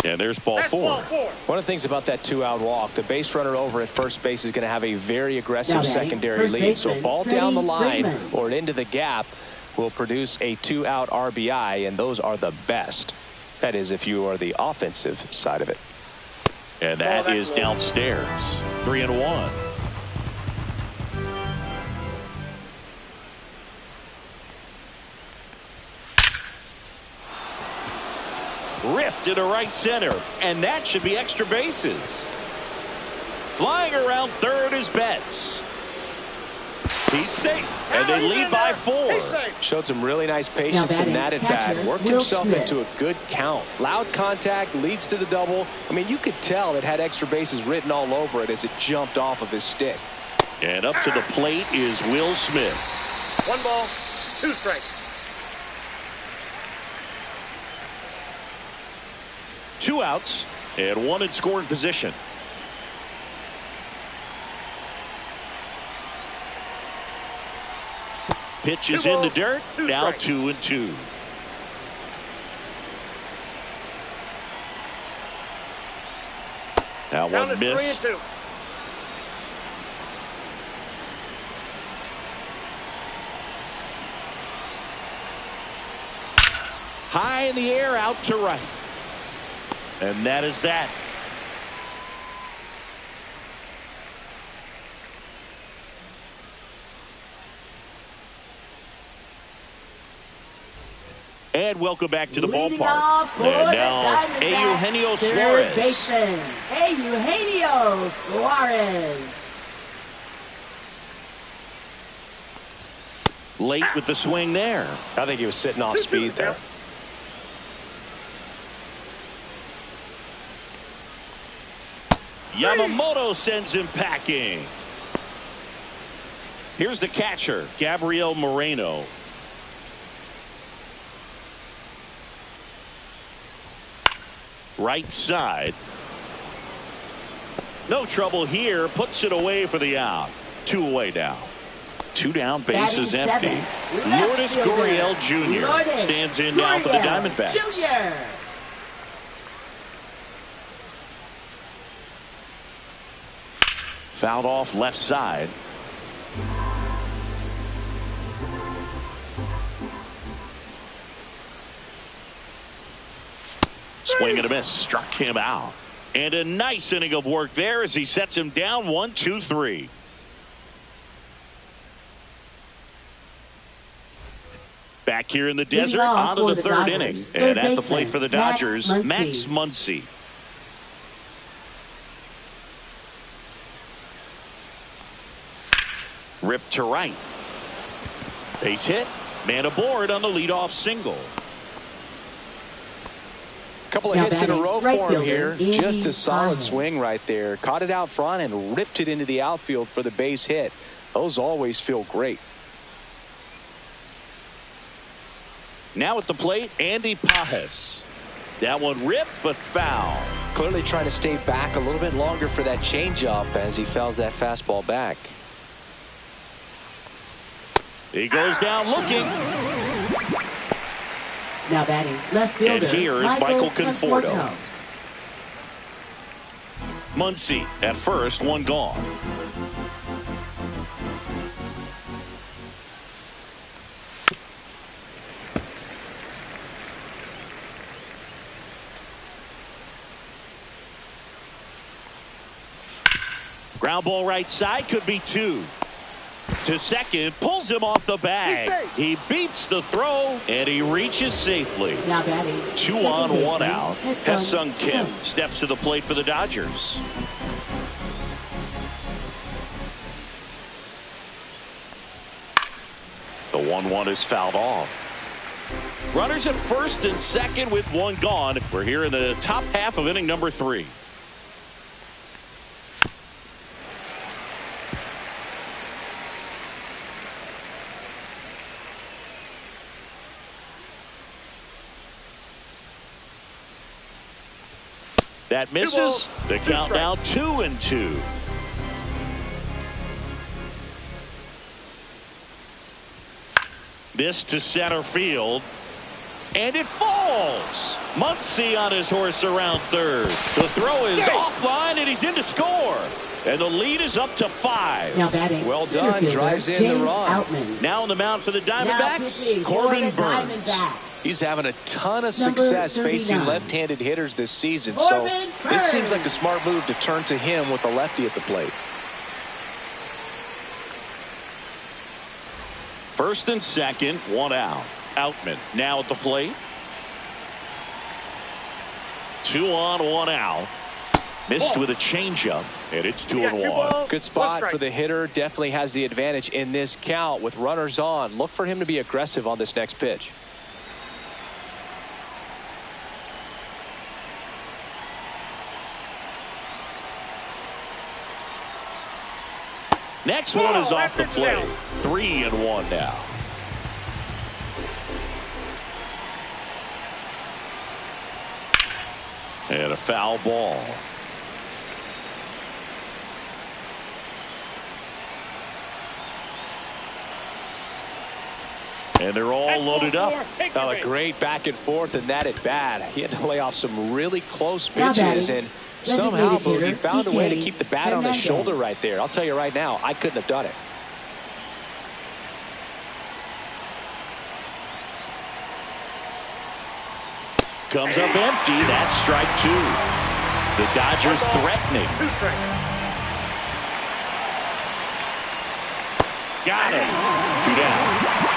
And there's ball 4. One of the things about that 2-out walk, the base runner over at first base is going to have a very aggressive secondary lead. So a ball down the line or into the gap will produce a 2-out RBI, and those are the best. That is, if you are the offensive side of it. And that is downstairs. 3-1. Ripped to the right center. And that should be extra bases. Flying around third is Betts. He's safe, and they lead by 4. Showed some really nice patience in that at bat. Worked himself into a good count. Loud contact, leads to the double. I mean, you could tell it had extra bases written all over it as it jumped off of his stick. And up to the plate is Will Smith. 1 ball, 2 strikes. 2 outs and 1 in scoring position. Pitch is in the dirt. Now 2-2. That one missed. 3-2. High in the air, out to right. And that is that. And welcome back to the ballpark. And now, Eugenio Suarez. Baseman, Eugenio Suarez. Late with the swing there. I think he was sitting off speed there. Yamamoto sends him packing. Here's the catcher, Gabriel Moreno. Right side. No trouble here. Puts it away for the out. 2 away now. 2 down. Bases empty. Lourdes Gurriel Jr. stands in now for the Diamondbacks. Jr. Fouled off left side. Swing and a miss. Struck him out. And a nice inning of work there as he sets him down 1, 2, 3. Back here in the desert, on to the third inning. And at the plate for the Dodgers, Max Muncy. Ripped to right. Base hit. Man aboard on the leadoff single. Couple of hits in a row for him here. Just a solid swing right there. Caught it out front and ripped it into the outfield for the base hit. Those always feel great. Now at the plate, Andy Pajes. That one ripped but foul. Clearly trying to stay back a little bit longer for that changeup as he fouls that fastball back. He goes down looking. Now batting left fielder. And here is Michael Conforto. Muncy at first, one gone. Ground ball right side, could be two. To second, pulls him off the bag. He beats the throw, and he reaches safely. Now batting, 2 on, 1 out. Ha-Seong Kim steps to the plate for the Dodgers. The 1-1 is fouled off. Runners at first and second with one gone. We're here in the top half of inning number 3. That misses. The count now 2-2. This to center field. And it falls. Muncy on his horse around third. The throw is offline and he's in to score. And the lead is up to 5. Now batting, well done. Drives in the run. Outman. Now on the mound for the Diamondbacks, Corbin Burns. He's having a ton of success facing left-handed hitters this season, so this seems like a smart move to turn to him with a lefty at the plate. First and second, 1 out. Outman now at the plate. 2 on, 1 out. Missed with a changeup, and it's 2-1. Good spot for the hitter. Definitely has the advantage in this count with runners on. Look for him to be aggressive on this next pitch. Next one is off the plate. 3-1 now. And a foul ball. And they're all loaded up. Oh, a great back and forth in that at bat. He had to lay off some really close pitches, and somehow he found a way to keep the bat on his shoulder right there. I'll tell you right now, I couldn't have done it. Comes up empty. That's strike 2. The Dodgers threatening. Got him. 2 down.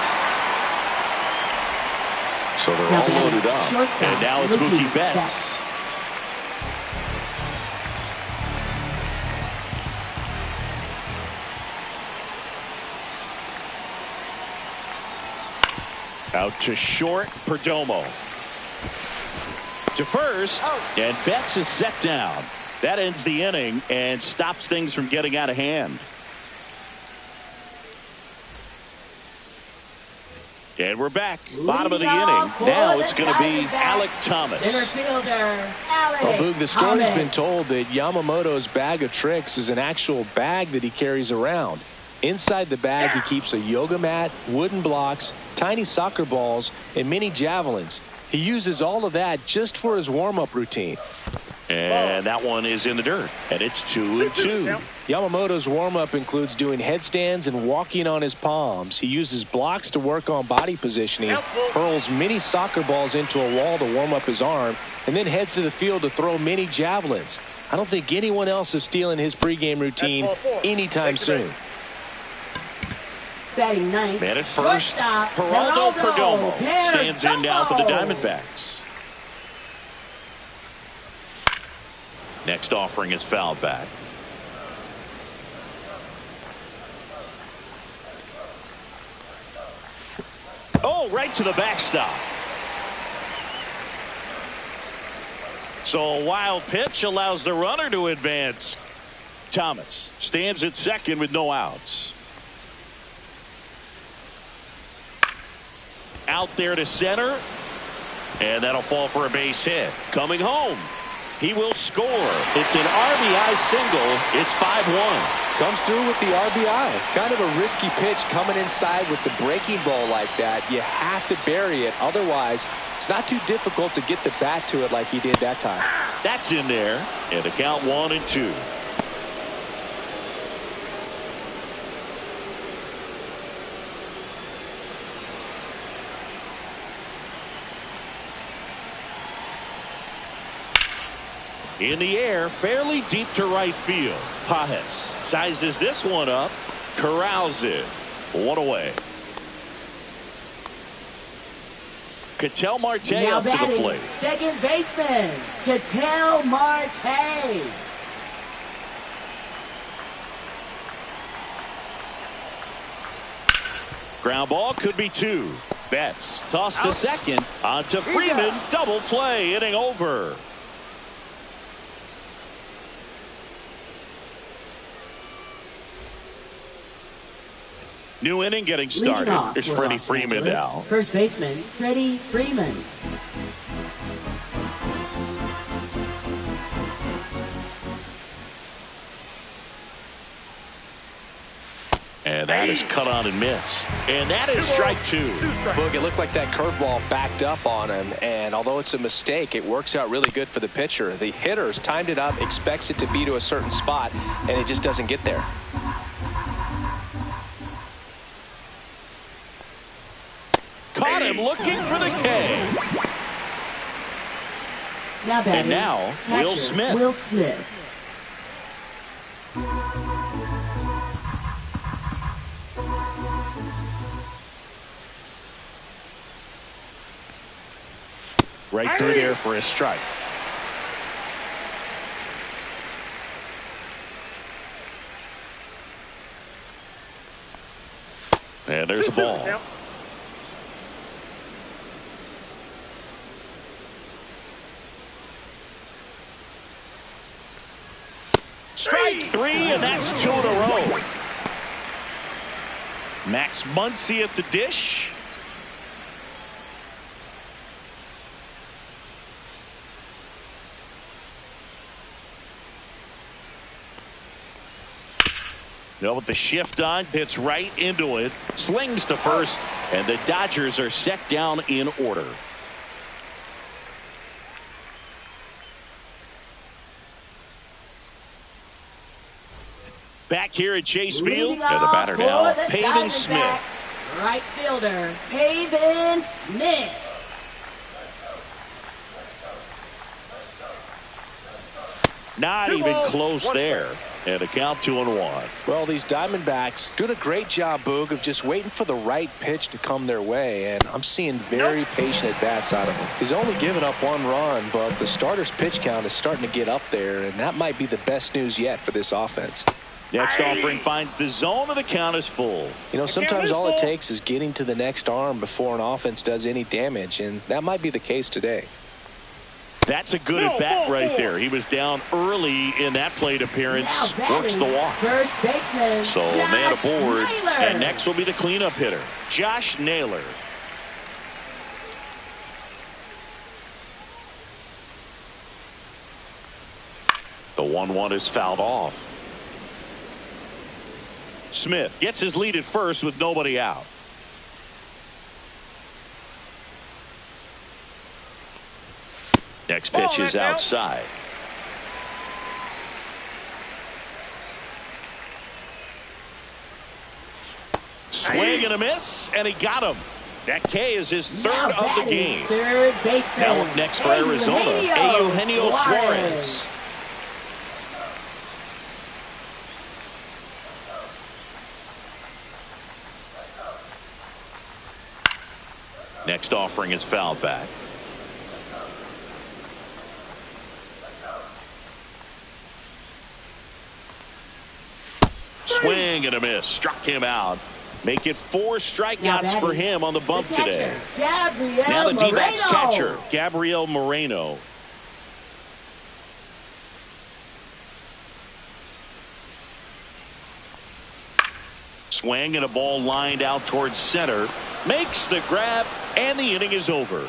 So they're all loaded up. And now it's Mookie Betts. Out to short, Perdomo. To first, and Betts is set down. That ends the inning and stops things from getting out of hand. And we're back. Bottom of the inning. Now it's going to be Alek Thomas. Well, Boog, the story's been told that Yamamoto's bag of tricks is an actual bag that he carries around. Inside the bag, he keeps a yoga mat, wooden blocks, tiny soccer balls, and mini javelins. He uses all of that just for his warm-up routine. And that one is in the dirt. And it's 2-2. Yamamoto's warm-up includes doing headstands and walking on his palms. He uses blocks to work on body positioning, hurls mini soccer balls into a wall to warm up his arm, and then heads to the field to throw mini javelins. I don't think anyone else is stealing his pregame routine anytime soon. Batting ninth. Man at first, Geraldo Perdomo stands in now for the Diamondbacks. Next offering is fouled back. Oh, right to the backstop. So a wild pitch allows the runner to advance. Thomas stands at second with no outs. Out there to center. And that'll fall for a base hit. Coming home. He will score. It's an RBI single. It's 5-1. Comes through with the RBI. Kind of a risky pitch coming inside with the breaking ball like that. You have to bury it. Otherwise, it's not too difficult to get the bat to it like he did that time. That's in there. And the count 1-2. In the air, fairly deep to right field. Pajes sizes this one up, corrals it. One away. Ketel Marte Now up to the plate. Second baseman, Ketel Marte. Ground ball could be 2. Betts tossed to second. On to Freeman. Double play. Inning over. New inning getting started. It's Freddie Freeman now. First baseman, Freddie Freeman. And that is cut on and missed. And that is strike 2. Boog, it looked like that curveball backed up on him. And although it's a mistake, it works out really good for the pitcher. The hitter's timed it up, expects it to be to a certain spot, and it just doesn't get there. Caught him looking for the K. Now batting, and now, Will Smith. Will Smith. Right through there for a strike. And there's a ball. Strike 3, and that's 2 in a row. Max Muncy at the dish. You know, with the shift on, hits right into it, slings to first, and the Dodgers are set down in order. Back here at Chase Field, and the batter now, Pavin Smith. Right fielder, Pavin Smith. Not even close there. And a count 2-1. Well, these Diamondbacks doing a great job, Boog, of just waiting for the right pitch to come their way. And I'm seeing very patient at-bats out of him. He's only given up 1 run, but the starter's pitch count is starting to get up there. And that might be the best news yet for this offense. Next offering finds the zone, and the count is full. You know, sometimes all it takes is getting to the next arm before an offense does any damage. And that might be the case today. That's a good at-bat right there. He was down early in that plate appearance. Works the walk. First baseman, so a man aboard. Naylor. And next will be the cleanup hitter, Josh Naylor. The 1-1 is fouled off. Smith gets his lead at first with nobody out. Next pitch is outside. Swing and a miss, and he got him. That K is his third of the game. Third baseman. Now up next for Arizona, Eugenio Suarez. Next offering is fouled back. Swing and a miss. Struck him out. Make it 4 strikeouts for him on the bump today. Gabriel Now the D-backs Moreno. catcher, Gabriel Moreno. Swing and a ball lined out towards center. Makes the grab, and the inning is over.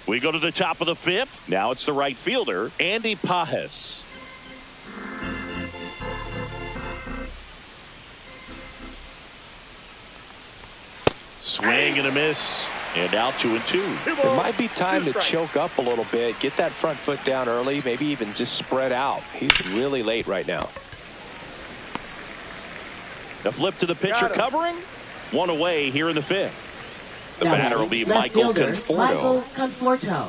We go to the top of the 5th. Now it's the right fielder, Andy Pajes. Swing and a miss, and now 2-2. It might be time to choke up a little bit, get that front foot down early, maybe even just spread out. He's really late right now. The flip to the pitcher covering. 1 away here in the 5th. The batter will be Michael Conforto. Michael Conforto.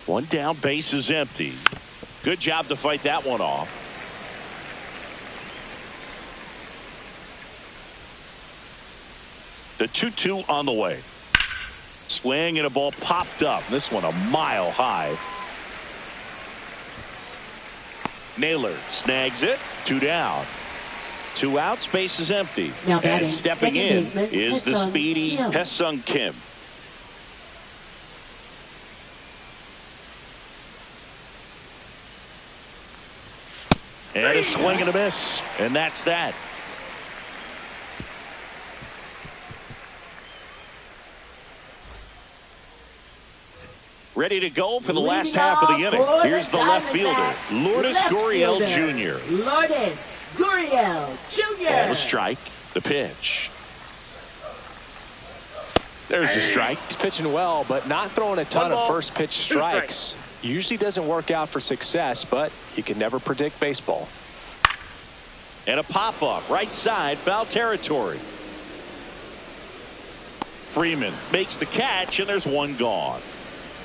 One down, base is empty. Good job to fight that one off. The 2-2 on the way. Swing and a ball popped up. This one a mile high. Naylor snags it. 2 down. 2 outs, base is empty. Now and stepping in is the speedy Kim. Hae-Sung Kim. And a swing and a miss. And that's that. Ready to go for the last half of the inning. Here's the left fielder, Lourdes Gurriel Jr. Lourdes Gurriel Jr. Ball to strike. The pitch. There's the strike. He's pitching well, but not throwing a ton of first pitch strikes. Usually doesn't work out for success, but you can never predict baseball. And a pop-up right side, foul territory. Freeman makes the catch, and there's one gone.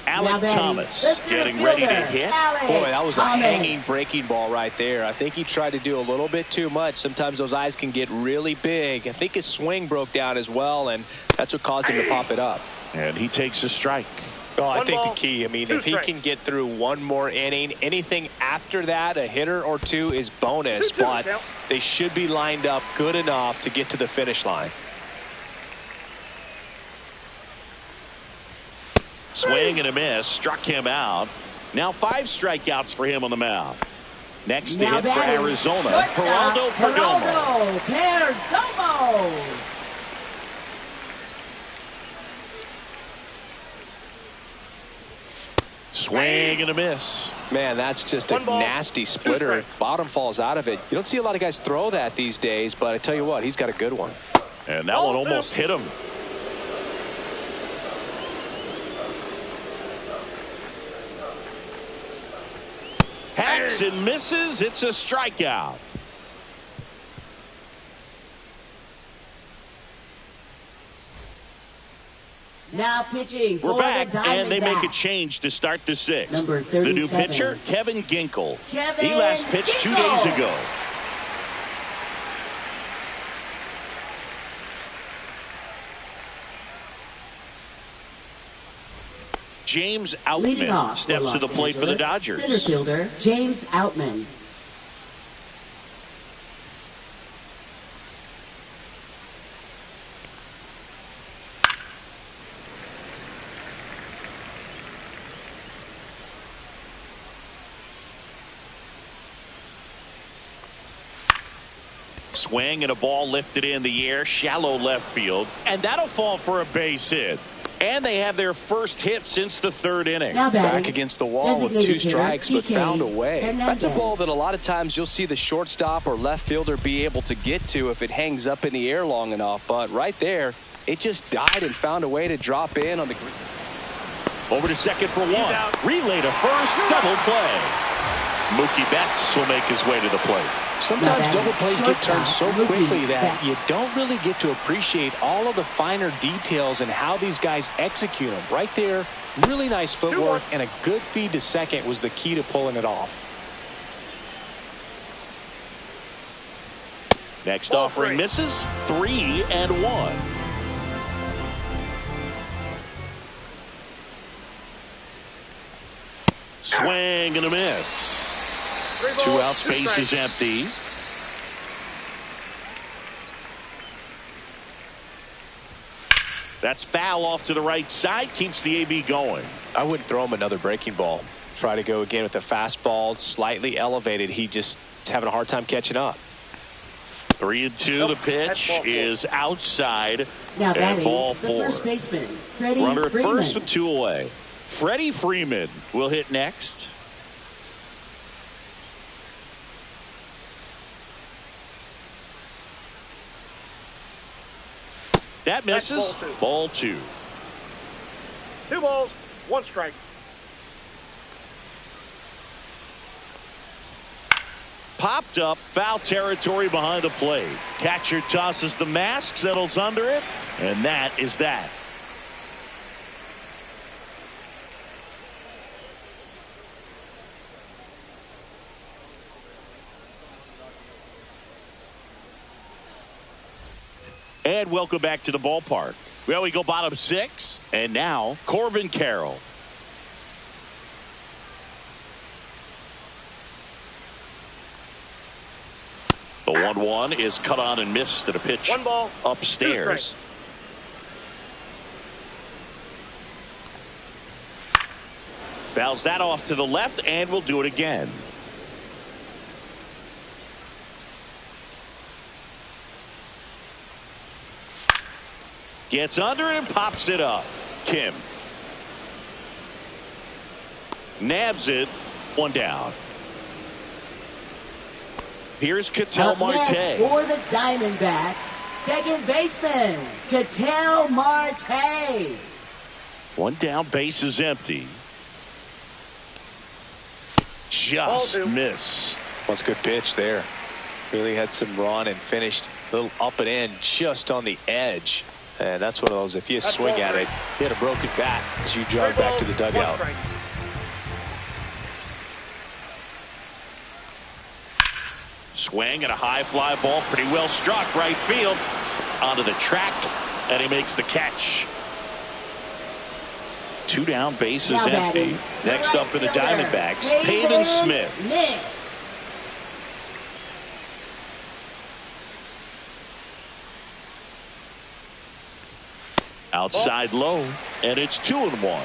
Alec Thomas getting ready to hit. Boy, that was a hanging breaking ball right there. I think he tried to do a little bit too much. Sometimes those eyes can get really big. I think his swing broke down as well, and that's what caused him to pop it up. And he takes a strike. Oh, I think the key, I mean, if he can get through one more inning, anything after that, a hitter or two is bonus, but they should be lined up good enough to get to the finish line. Swing and a miss, struck him out. Now 5 strikeouts for him on the mound. Next to hit for Arizona, Geraldo Perdomo. Swing and a miss. Man, that's just a nasty splitter. Bottom falls out of it. You don't see a lot of guys throw that these days, but I tell you what, he's got a good one. And that one almost hit him. Hacks and misses. It's a strikeout. Now pitching. We're back, and they make a change to start the 6th. Number The new 37. pitcher, Kevin Ginkel. Kevin He last pitched 2 Ginkel. days ago. James Leading Outman off steps for to the Los plate for the Angeles, Dodgers. Center fielder James Outman. Swing and a ball lifted in the air, shallow left field, and that'll fall for a base hit. And they have their first hit since the 3rd inning. Now batting, Back against the wall with 2 designated hitter, strikes, but PK found a way. That's a ball Hernandez. that a lot of times you'll see the shortstop or left fielder be able to get to if it hangs up in the air long enough. But right there, it just died and found a way to drop in on the green. Over to second for 1. Relay to first, double play. Mookie Betts will make his way to the plate. Sometimes double plays get turned so quickly that you don't really get to appreciate all of the finer details and how these guys execute them. Right there, really nice footwork and a good feed to second was the key to pulling it off. Next offering misses. 3-1. Swing and a miss. 2 outs, base is empty. That's foul off to the right side. Keeps the AB going. I wouldn't throw him another breaking ball. Try to go again with the fastball, slightly elevated. He just is having a hard time catching up. 3-2. The pitch is outside. Now and ball the 4. first baseman, Freddie Runner at Freeman. first with 2 away. Freddie Freeman will hit next. That misses. Ball 2. 2 balls, 1 strike. Popped up, foul territory behind the plate. Catcher tosses the mask, settles under it, and that is that. And welcome back to the ballpark. Well, we go bottom 6, and now Corbin Carroll. The 1-1 is cut on and missed at a pitch 1 ball, upstairs. 2 strikes. Fouls that off to the left, and we'll do it again. Gets under it and pops it up. Kim nabs it. 1 down. Here's Ketel Up next Marte. for the Diamondbacks, second baseman, Ketel Marte. 1 down, base is empty. Just missed. That's a good pitch there. Really had some run and finished a little up and in just on the edge. And that's one of those, if you swing at it, you had a broken bat as you jog back to the dugout. Swing and a high fly ball, pretty well struck right field onto the track, and he makes the catch. 2 down, base is empty. Next up for the Diamondbacks, Peyton Smith. Outside low, and it's 2-1.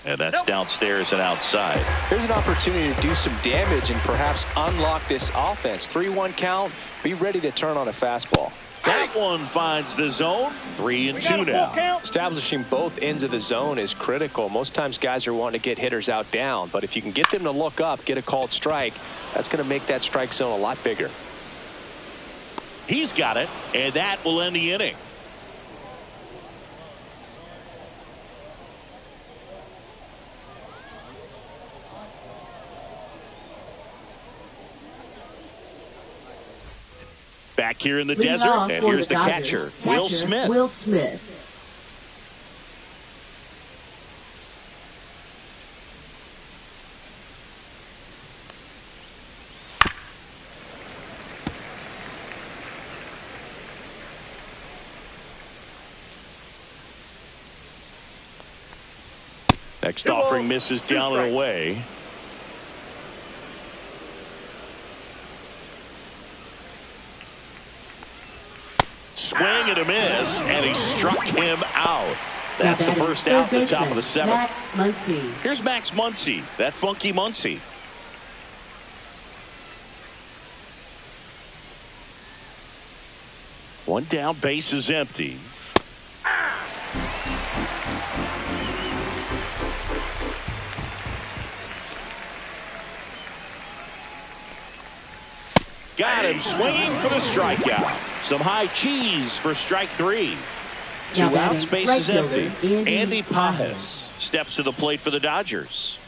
And that's downstairs and outside. Here's an opportunity to do some damage and perhaps unlock this offense. 3-1 count. Be ready to turn on a fastball. That one finds the zone. 3-2 now. Establishing both ends of the zone is critical. Most times guys are wanting to get hitters out down, but if you can get them to look up, get a called strike, that's going to make that strike zone a lot bigger. He's got it, and that will end the inning. Back here in the desert, and here's the catcher, Will Smith. Will Smith. Next offering misses down and away. Swing and a miss, and he struck him out. That's the first out at the top of the 7th. Max Muncy. Here's Max Muncy, that funky Muncy. One down, base is empty. Got him swinging for the strikeout. Some high cheese for strike 3. Two outs, base is empty. Andy Pajes steps to the plate for the Dodgers.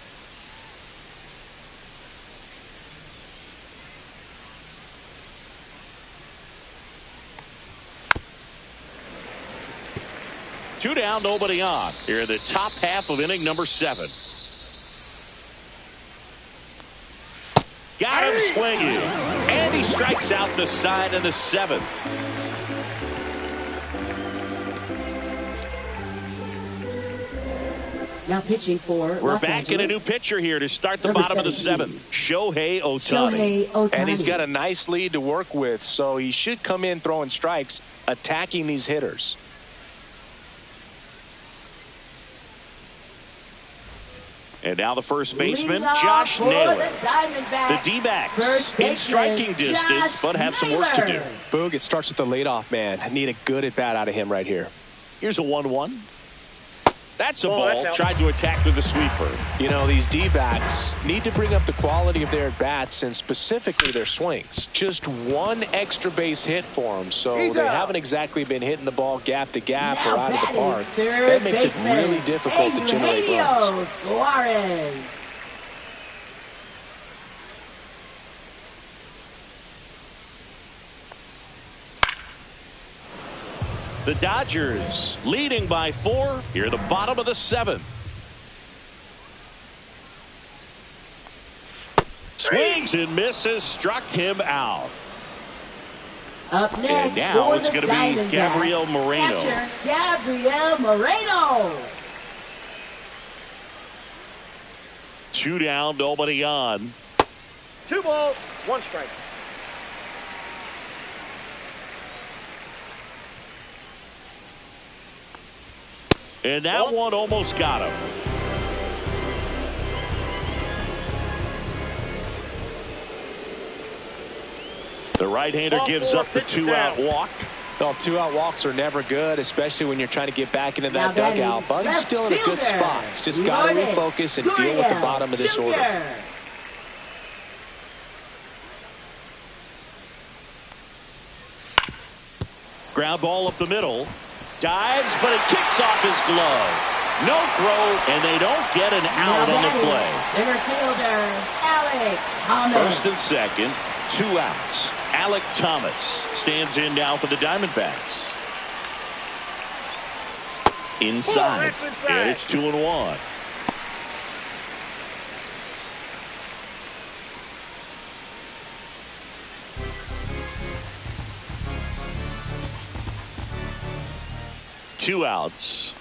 Two down, nobody on. Here in the top half of inning number 7. Got him swinging. And he strikes out the side of the 7th. Now pitching for We're Los back Angeles. in a new pitcher here to start the Number bottom of the 17. 7th. Shohei Ohtani. Shohei Ohtani. And he's got a nice lead to work with, so he should come in throwing strikes, attacking these hitters. And now the first baseman, Leading off Josh for Naylor. The Diamondbacks. The D-backs First in baseman, striking distance, Josh but have some work to do. Naylor. Boog, it starts with the leadoff man. I need a good at-bat out of him right here. Here's a 1-1. That's a Oh, ball. that's out. Tried to attack with the sweeper. You know, these D-backs need to bring up the quality of their at-bats and specifically their swings. Just one extra base hit for them, so He's they out. haven't exactly been hitting the ball gap to gap Now or out of the batting park. third That makes it baseman, really difficult to generate runs. Eugenio Suarez. The Dodgers leading by 4 here at the bottom of the 7th. Swings and misses, struck him out. Up next And now for it's the going to be Diamondbacks, Gabriel Moreno. catcher Gabriel Moreno. 2 down, nobody on. 2 balls, 1 strike. And that one almost got him. The right-hander Ball gives 4, up the pitches 2-out down. walk. Well, 2-out walks are never good, especially when you're trying to get back into Now that batting dugout. But he's left still in a good fielder, spot. He's just got to Lourdes refocus and deal with the Gurriel bottom of this Jr. order. Ground ball up the middle. Dives, but it kicks off his glove. No throw, and they don't get an out Now on the batting play. center fielder Alec Thomas. First and second, 2 outs. Alec Thomas stands in now for the Diamondbacks. Inside. that's inside. And it's 2-1. Two outs.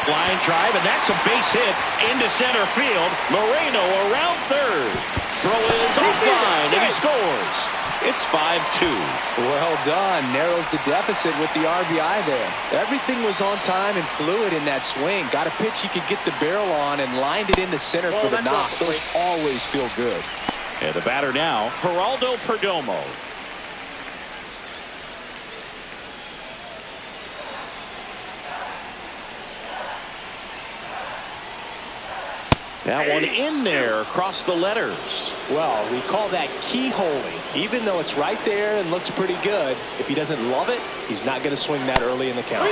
Line drive, and that's a base hit into center field. Moreno around third. Throw is offline, and he scores. It's 5-2. Well done. Narrows the deficit with the RBI there. Everything was on time and fluid in that swing. Got a pitch he could get the barrel on and lined it into center for the knock. Those always feel good. And the batter now, Geraldo Perdomo. That one in there across the letters. Well, we call that keyholing. Even though it's right there and looks pretty good, if he doesn't love it, he's not going to swing that early in the count.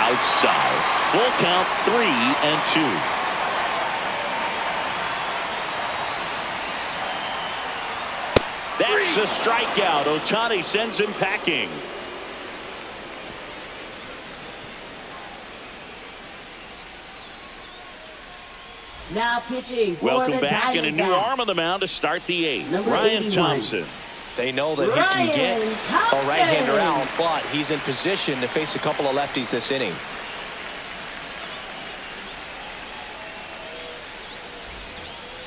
Outside. Full count, 3-2. That's a strikeout. Ohtani sends him packing. Now pitching for Welcome the back, and a new Diamondbacks. arm on the mound to start the 8th. Number Ryan 81. Thompson. They know that he can get a right-hander out, but he's in position to face a couple of lefties this inning.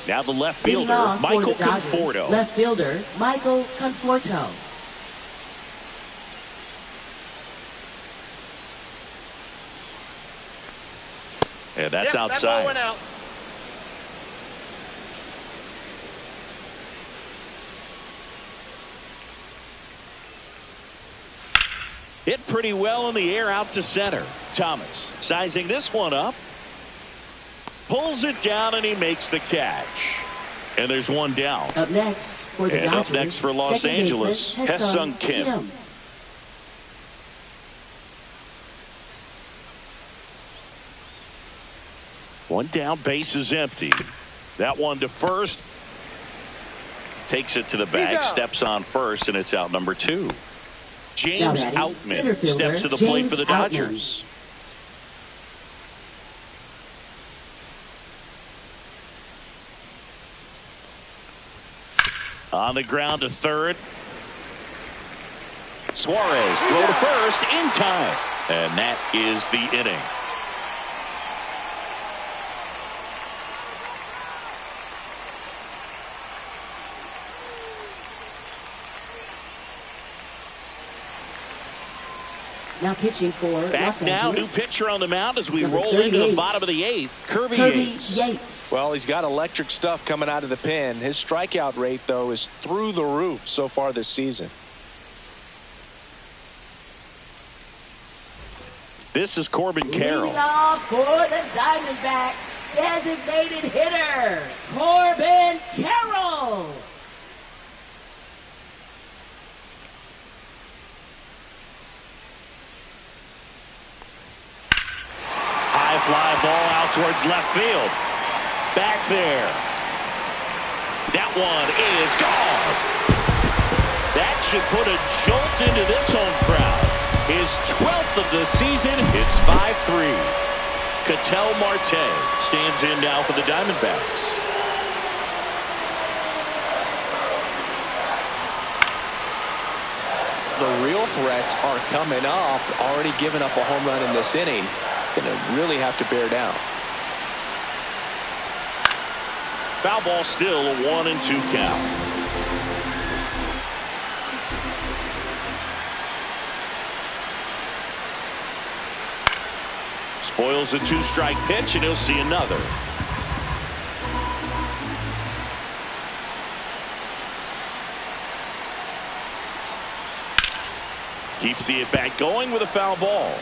Now the left Leading fielder, off for Michael the Dodgers, Conforto. Left fielder Michael Conforto. And that's That ball outside. went out. Hit pretty well in the air out to center. Thomas sizing this one up. Pulls it down, and he makes the catch. And there's one down. Up next for the And Dodgers. up next for Los second Angeles, baseman, Ha-Sung Kim. One down, base is empty. That one to first. Takes it to the bag, steps on first, and it's out number 2. James Outman steps to the plate for the Dodgers. On the ground to third. Suarez throw to first in time. And that is the inning. Now pitching for back now, new pitcher on the mound as we roll into the bottom of the 8th. Kirby Yates. Well, he's got electric stuff coming out of the pen. His strikeout rate, though, is through the roof so far this season. This is Corbin Carroll. Leading off for the Diamondbacks, designated hitter, Corbin Carroll. High fly ball out towards left field. Back there. That one is gone. That should put a jolt into this home crowd. His 12th of the season. It's 5-3. Ketel Marte stands in now for the Diamondbacks. The real threats are coming up. Already giving up a home run in this inning. It's going to really have to bear down. Foul ball still, a 1-2 count. Spoils a 2-strike pitch, and he'll see another. Keeps the at-bat going with a foul ball.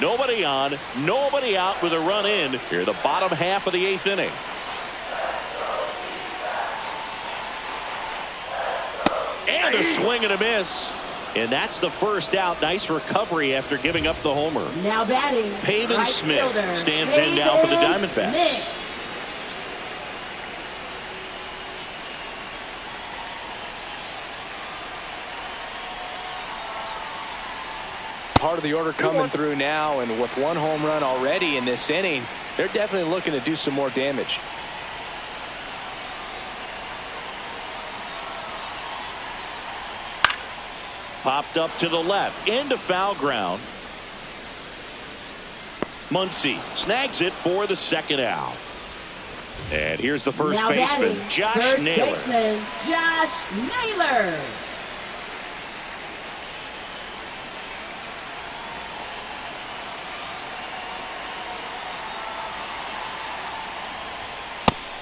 Nobody on, nobody out with a run in here, the bottom half of the 8th inning. And a swing and a miss. And that's the first out. Nice recovery after giving up the homer. Now batting, Pavin right Smith fielder, stands in now for the Diamondbacks. Smith. Part of the order coming through now, and with one home run already in this inning, they're definitely looking to do some more damage. Popped up to the left into foul ground. Muncy snags it for the second out. And here's the first baseman, Josh Naylor. Josh Naylor.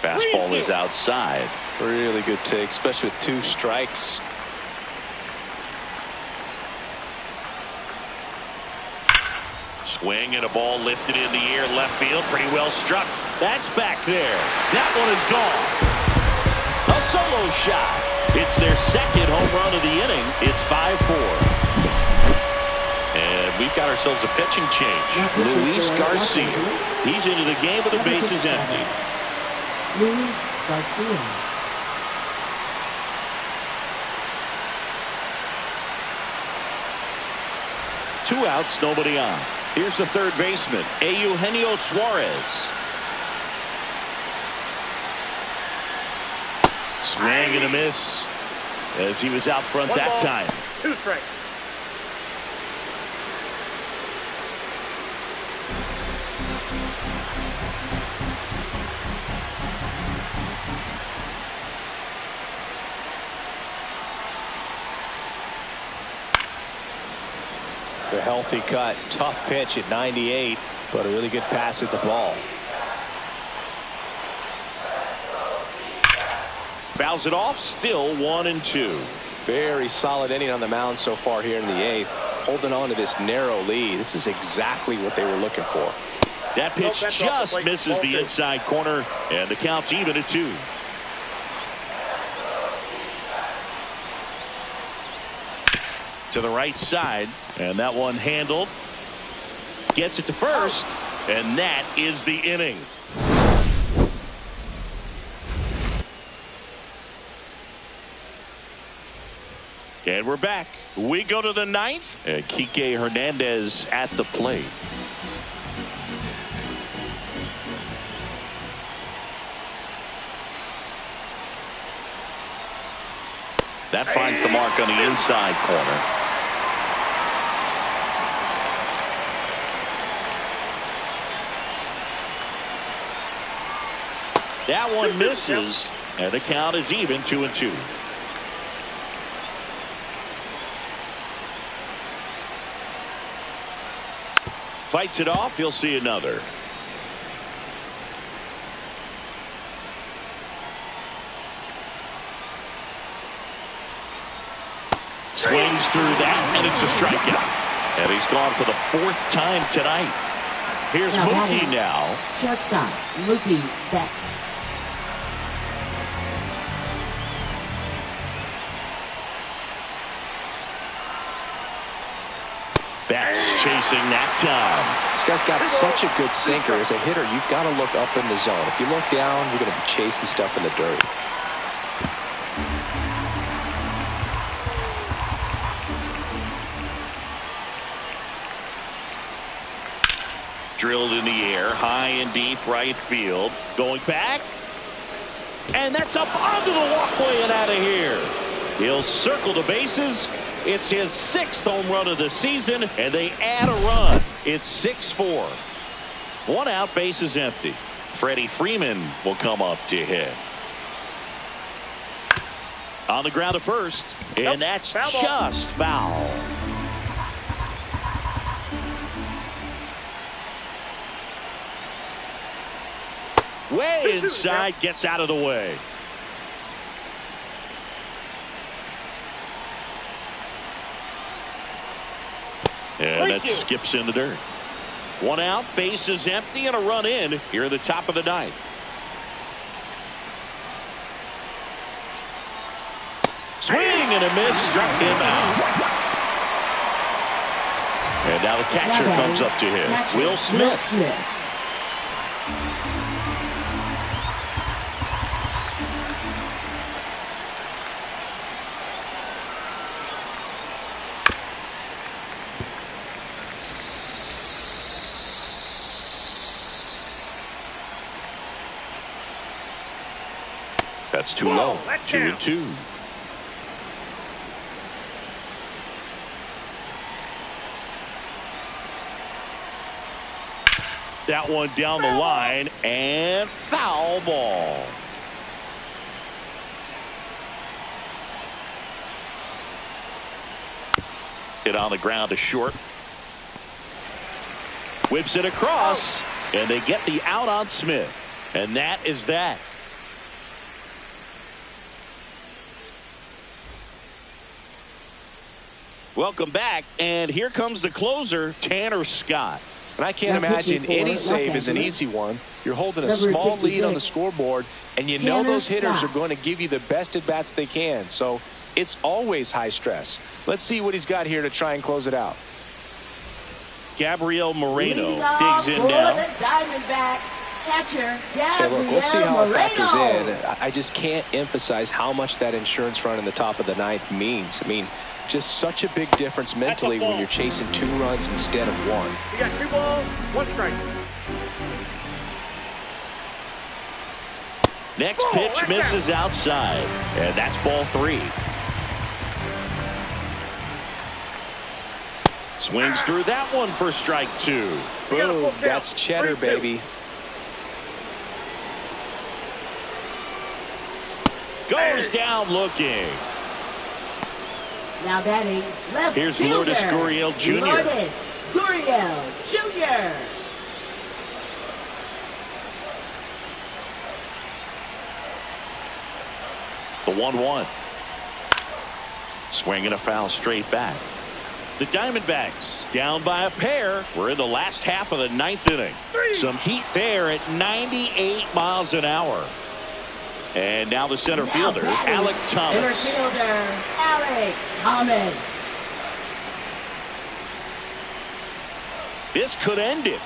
Fastball is outside. Really good take, especially with 2 strikes. Swing and a ball lifted in the air, left field, pretty well struck. That's back there. That one is gone. A solo shot. It's their second home run of the inning. It's 5-4. And we've got ourselves a pitching change. Luis Garcia. He's into the game with the bases empty. Luis Garcia. Two outs, nobody on. Here's the third baseman, Eugenio Suarez. Swing and a miss as he was out front that time. 2 strikes. The healthy cut, tough pitch at 98, but a really good pass at the ball. Fouls it off, still 1-2. Very solid inning on the mound so far here in the 8th. Holding on to this narrow lead. This is exactly what they were looking for. That pitch just misses the inside corner, and the count's even at 2. To the right side, and that one handled. Gets it to first. And that is the inning. And we're back. We go to the ninth. And Kike Hernandez at the plate. That finds the mark on the inside corner. That one misses, and the count is even 2-2. Fights it off. He'll see another. Swings through that, and it's a strikeout. And he's gone for the 4th time tonight. Here's Mookie now. Shortstop, Mookie Betts. Betts chasing that time. This guy's got such a good sinker. As a hitter, you've got to look up in the zone. If you look down, you're going to be chasing stuff in the dirt. Drilled in the air, high and deep right field. Going back. And that's up onto the walkway and out of here. He'll circle the bases. It's his 6th home run of the season, and they add a run. It's 6-4. 1 out, bases empty. Freddie Freeman will come up to hit. On the ground to first, and that's just foul. Way inside, gets out of the way. And that skips in the dirt. 1 out, bases empty, and a run in here at the top of the 9th. Swing and a miss, struck him out. And now the catcher comes up to hit. Will Smith. That's too low. 2-2. That one down the line and foul ball. Hit on the ground to short. Whips it across, and they get the out on Smith. And that is that. Welcome back, and here comes the closer, Tanner Scott. And I can't imagine any save is an easy one. You're holding a small lead on the scoreboard, and you know those hitters are going to give you the best at-bats they can. So it's always high stress. Let's see what he's got here to try and close it out. Gabriel Moreno digs in now. The Diamondbacks. Catcher, hey, look, we'll see how it factors in. I just can't emphasize how much that insurance run in the top of the 9th means. I mean, just such a big difference mentally when you're chasing 2 runs instead of 1. You got 2 balls, 1 strike. Next pitch misses outside, and that's ball 3. Swings through that one for strike 2. Boom, that's cheddar, baby. Goes down looking. Now batting left Here's fielder, Lourdes Gurriel Jr. Lourdes Gurriel Jr. The 1-1. Swing and a foul straight back. The Diamondbacks down by a pair. We're in the last half of the 9th inning. Some heat there at 98 miles an hour. And now the center fielder, Alek Thomas. Center fielder, Alek Thomas. This could end it.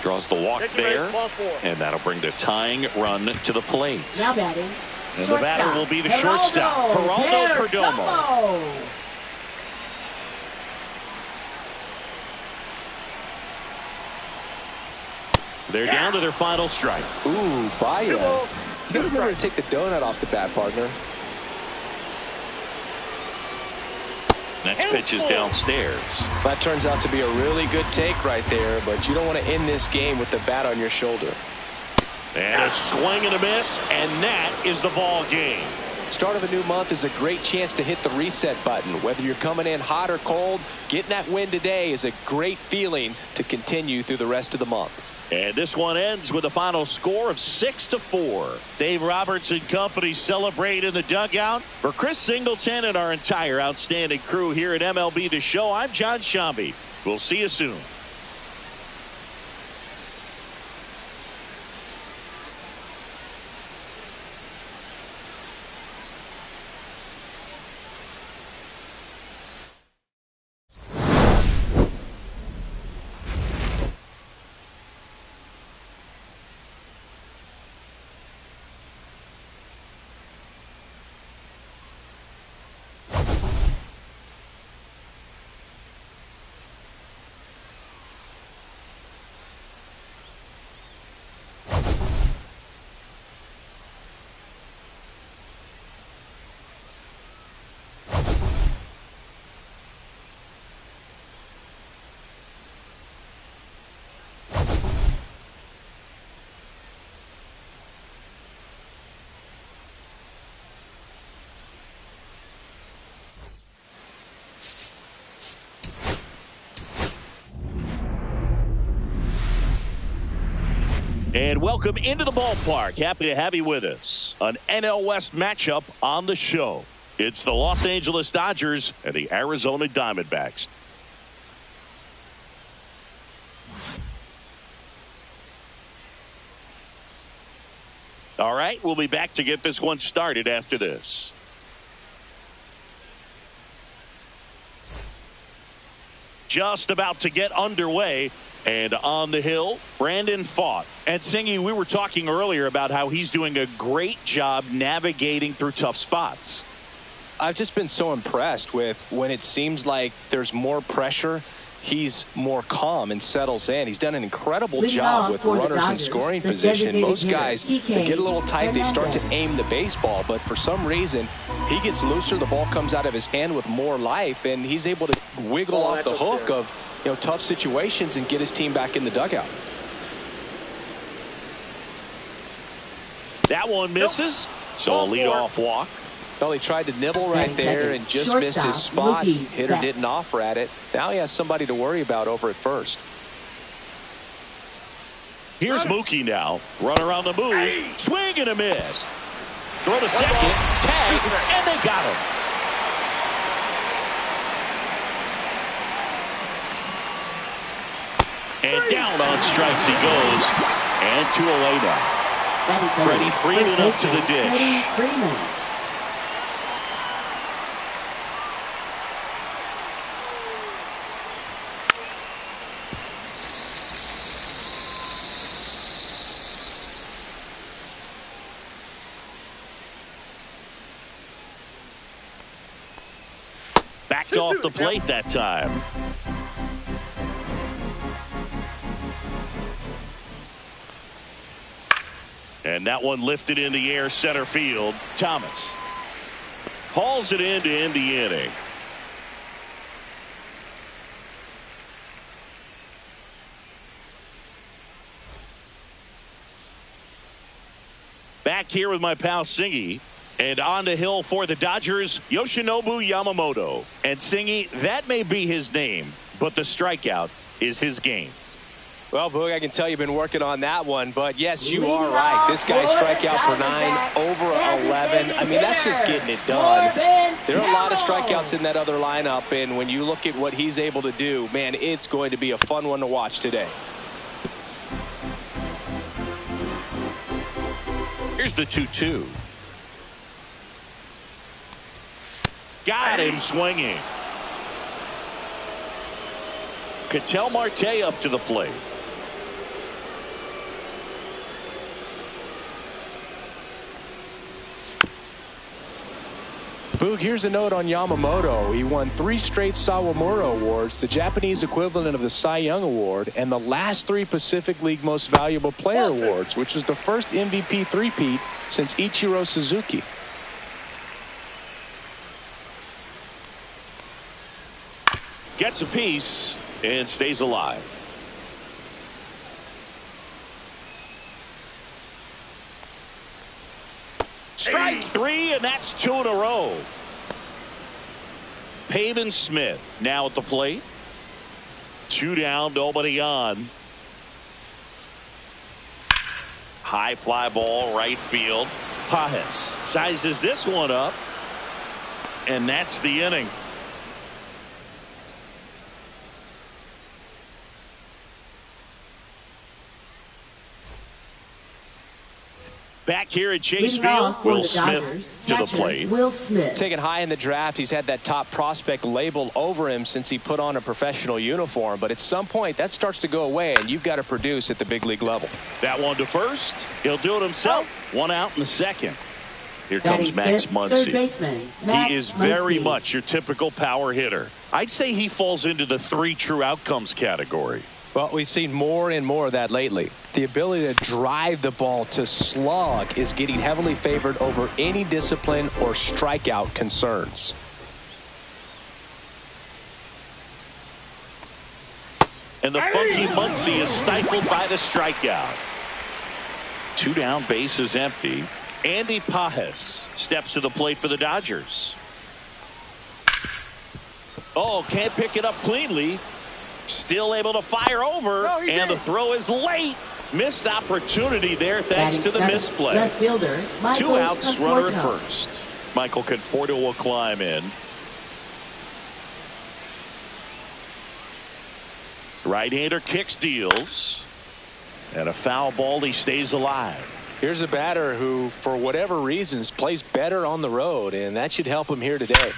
Draws the walk there, and that'll bring the tying run to the plate. Now batting. And the batter will be the shortstop, Geraldo Perdomo. They're down to their final strike. Ooh, Baya. You gotta remember to take the donut off the bat, partner. Next pitch is downstairs. That turns out to be a really good take right there, but you don't want to end this game with the bat on your shoulder. And a swing and a miss, and that is the ball game. Start of a new month is a great chance to hit the reset button. Whether you're coming in hot or cold, getting that win today is a great feeling to continue through the rest of the month. And this one ends with a final score of 6-4. Dave Roberts and company celebrate in the dugout. For Chris Singleton and our entire outstanding crew here at MLB The Show, I'm John Shambi. We'll see you soon. And welcome into the ballpark. Happy to have you with us. An NL West matchup on the show. It's the Los Angeles Dodgers and the Arizona Diamondbacks. All right, we'll be back to get this one started after this. Just about to get underway. And on the hill, Brandon Pfaadt. And Singy, we were talking earlier about how he's doing a great job navigating through tough spots. I've just been so impressed with when it seems like there's more pressure, he's more calm and settles in. He's done an incredible job with runners in scoring position. Most guys, they get a little tight, they start to aim the baseball, but for some reason, he gets looser, the ball comes out of his hand with more life, and he's able to wiggle off the hook of tough situations and get his team back in the dugout. That one misses, so a leadoff walk. Well, he tried to nibble right there and just missed his spot. Hitter didn't offer at it. Now he has somebody to worry about over at first. Here's Mookie now. Runner on the move. Swing and a miss. Throw to second. Tag. And they got him. And down on strikes he goes. And 2 away now. Freddie Freeman up to the dish. Backed off the plate that time. And that one lifted in the air center field. Thomas hauls it in to end the inning. Back here with my pal Singy. And on the hill for the Dodgers, Yoshinobu Yamamoto. And Singy, that may be his name, but the strikeout is his game. Well, Boog, I can tell you've been working on that one, but yes, you are right. This guy strike out per 9, over 11. I mean, that's just getting it done. There are a lot of strikeouts in that other lineup, and when you look at what he's able to do, man, it's going to be a fun one to watch today. Here's the 2-2. Got him swinging. Ketel Marte up to the plate. Boog, here's a note on Yamamoto. He won 3 straight Sawamura Awards, the Japanese equivalent of the Cy Young Award, and the last 3 Pacific League Most Valuable Player Awards, which is the first MVP three-peat since Ichiro Suzuki. Gets a piece and stays alive. Strike 3, and that's 2 in a row. Pavin Smith now at the plate. 2 down, nobody on. High fly ball, right field. Pajes sizes this one up, and that's the inning. Back here at Chase Field, Will Smith to the plate. Will Smith. Taken high in the draft, he's had that top prospect label over him since he put on a professional uniform. But at some point, that starts to go away, and you've got to produce at the big league level. That one to first. He'll do it himself. 1 out in the second. Here comes Max Muncy. He is very much your typical power hitter. I'd say he falls into the 3 true outcomes category. Well, we've seen more and more of that lately. The ability to drive the ball to slug is getting heavily favored over any discipline or strikeout concerns. And the funky Muncy is stifled by the strikeout. 2 down, bases empty. Andy Pajes steps to the plate for the Dodgers. Oh, can't pick it up cleanly. Still able to fire over, and the throw is late. Missed opportunity there thanks to the misplay. Left fielder, 2 outs, runner at first. Michael Conforto will climb in. Right-hander kicks, deals. And a foul ball, he stays alive. Here's a batter who, for whatever reasons, plays better on the road, and that should help him here today.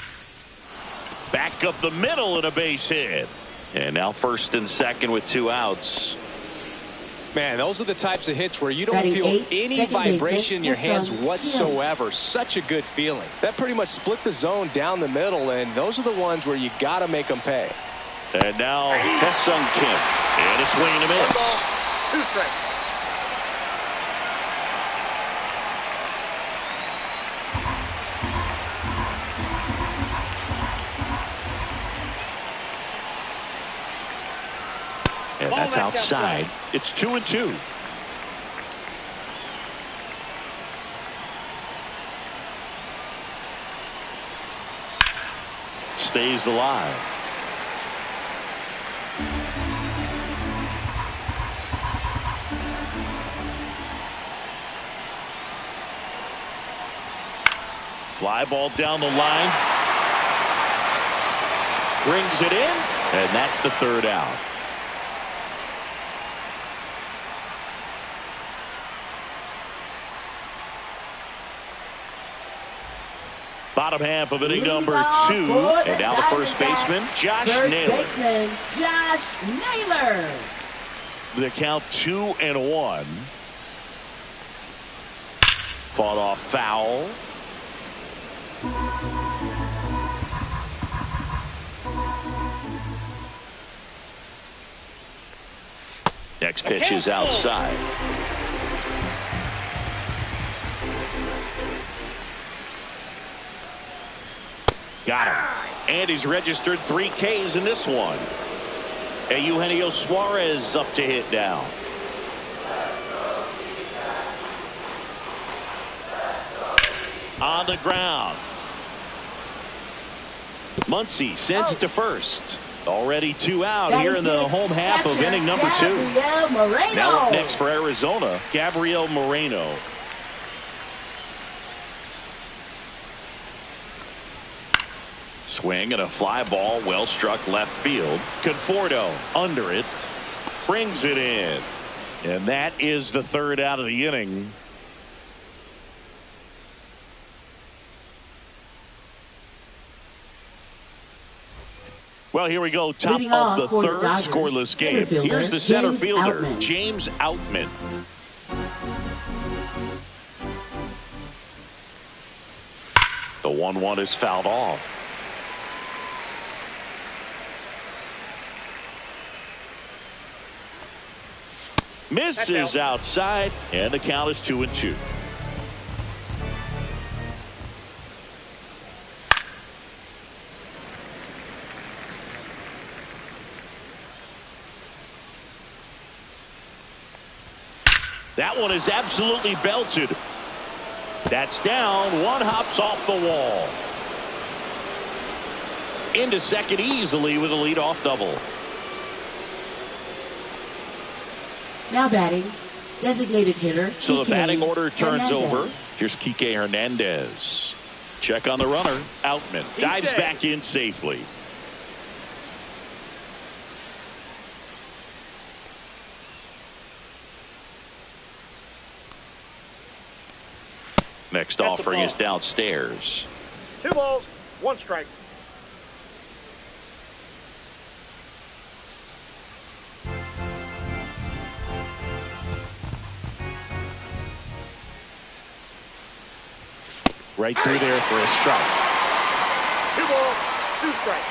Back up the middle and a base hit. And now first and second with 2 outs. Man, those are the types of hits where you don't feel any vibration in your hands whatsoever. Such a good feeling. That pretty much split the zone down the middle, and those are the ones where you got to make them pay. And now Hesung Kim. And a swing and a miss. 2 strikes. And that's outside. It's 2-2. Stays alive. Fly ball down the line. Brings it in, and that's the 3rd out. Bottom half of inning number 2. And now the first baseman, Josh Naylor. The count 2-1. Fought off foul. Next pitch is outside. Got him. And he's registered 3 Ks in this one. And Eugenio Suarez up to hit now. On the ground. Muncy sends it to first. Already 2 out here in the home half of inning number 2. Now up next for Arizona, Gabriel Moreno. Swing and a fly ball, well struck left field. Conforto under it, brings it in, and that is the 3rd out of the inning. Well, here we go. Top of the 3rd, scoreless game. Here's the center fielder, James Outman. The 1-1 is fouled off. Misses outside, and the count is 2-2. That one is absolutely belted. That's down. One hops off the wall. Into second easily with a leadoff double. Now batting, designated hitter. So the batting order turns Hernandez. over. Here's Kike Hernandez. Check on the runner. Outman dives back in safely. Next offering is downstairs. 2 balls, 1 strike. Right through there for a strike. 2 balls, 2 strikes.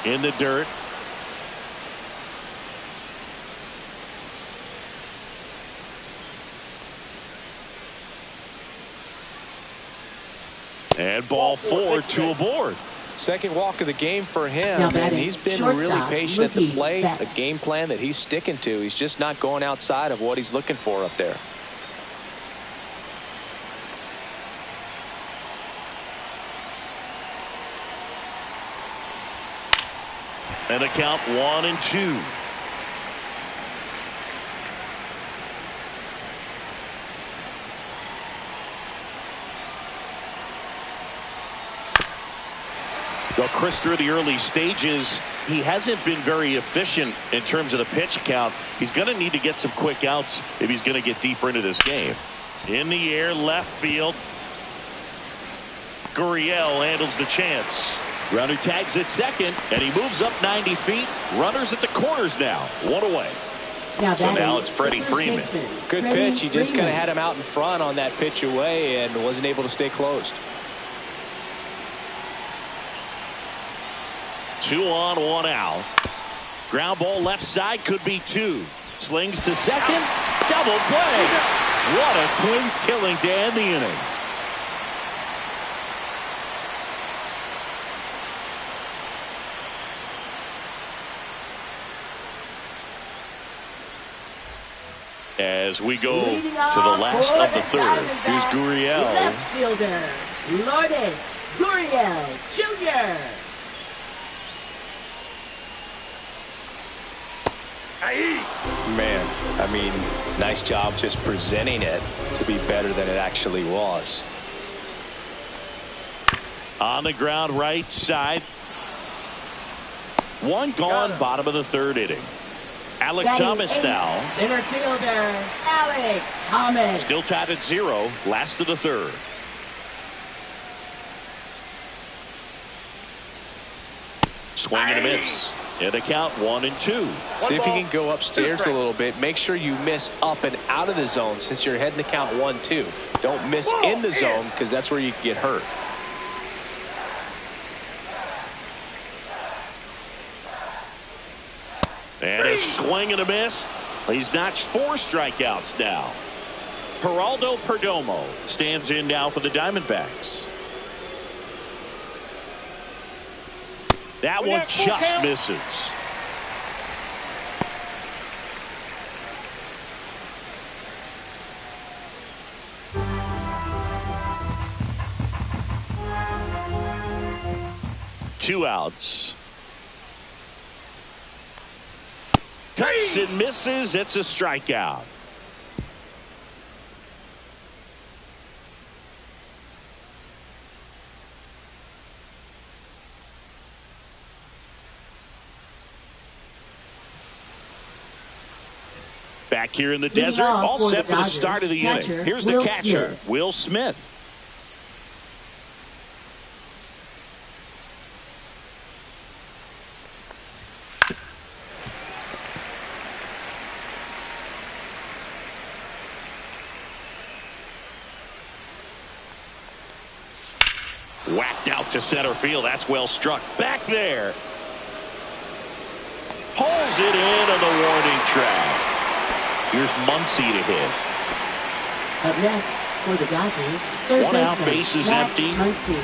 In the dirt. And ball 4, 2 aboard. Second walk of the game for him, Now and batting, he's been shortstop, really patient at the Mookie plate. Betts. The game plan that he's sticking to, he's just not going outside of what he's looking for up there. And a count 1-2. Well, Chris, through the early stages, he hasn't been very efficient in terms of the pitch count. He's going to need to get some quick outs if he's going to get deeper into this game. In the air, left field. Gurriel handles the chance. Runner tags at second, and he moves up 90 feet. Runners at the corners now. 1 away. So now it's Freddie Freeman. Good pitch. He just kind of had him out in front on that pitch away and wasn't able to stay closed. 2 on, 1 out. Ground ball left side, could be 2. Slings to second. Double play. What a twin killing to end the inning. As we go to the last of the third. Here's Gurriel. Left fielder, Lourdes Gurriel Jr. Man, I mean, nice job just presenting it to be better than it actually was. On the ground, right side. 1 gone, bottom of the 3rd inning. Alec Thomas now. Center fielder, Alec Thomas. Still tied at 0, last of the 3rd. Swing and a miss. And a count 1-2. See if you can go upstairs a little bit. Make sure you miss up and out of the zone since you're heading to count 1-2. Don't miss in the zone because that's where you can get hurt. And a swing and a miss. He's notched 4 strikeouts now. Geraldo Perdomo stands in now for the Diamondbacks. That one just misses. Two outs. Cuts and misses. It's a strikeout. Back here in the desert, all set for the start of the inning. Here's the catcher, Will Smith. Whacked out to center field. That's well struck. Back there. Pulls it in on the warning track. Here's Muncy to hit. Up next for the Dodgers, third One out, baseman, base is Max empty. Muncy.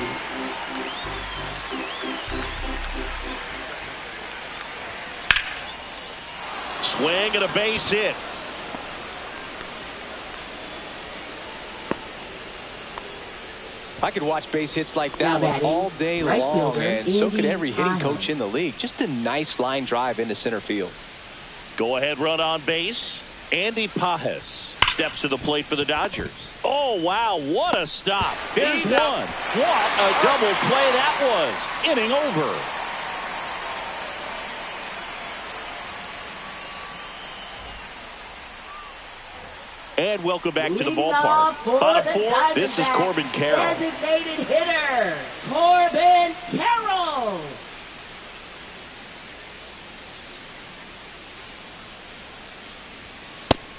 Swing and a base hit. I could watch base hits like Now that one batting, all day right long, fielder, and so could Andy every hitting Pyle. coach in the league. Just a nice line drive into center field. Go ahead run on base. Andy Pajes steps to the plate for the Dodgers. Oh, wow, what a stop. There's one. What a double play that was. Inning over. And welcome back to the Leading ballpark. off for On a the four, this is Diamondbacks, Corbin Carroll. Designated hitter, Corbin Carroll.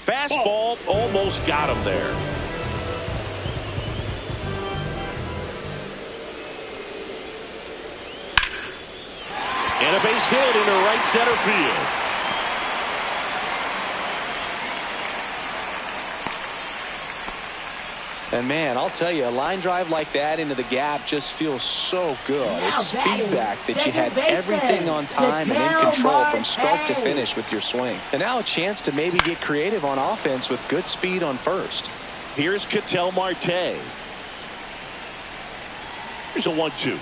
Fastball almost got him there. And a base hit into right center field. And man, I'll tell you, a line drive like that into the gap just feels so good. Now It's batting, feedback that you had second baseman, everything on time and in control from start to Marte. finish with your swing. And now a chance to maybe get creative on offense with good speed on first. Here's Ketel Marte. Here's a 1-2.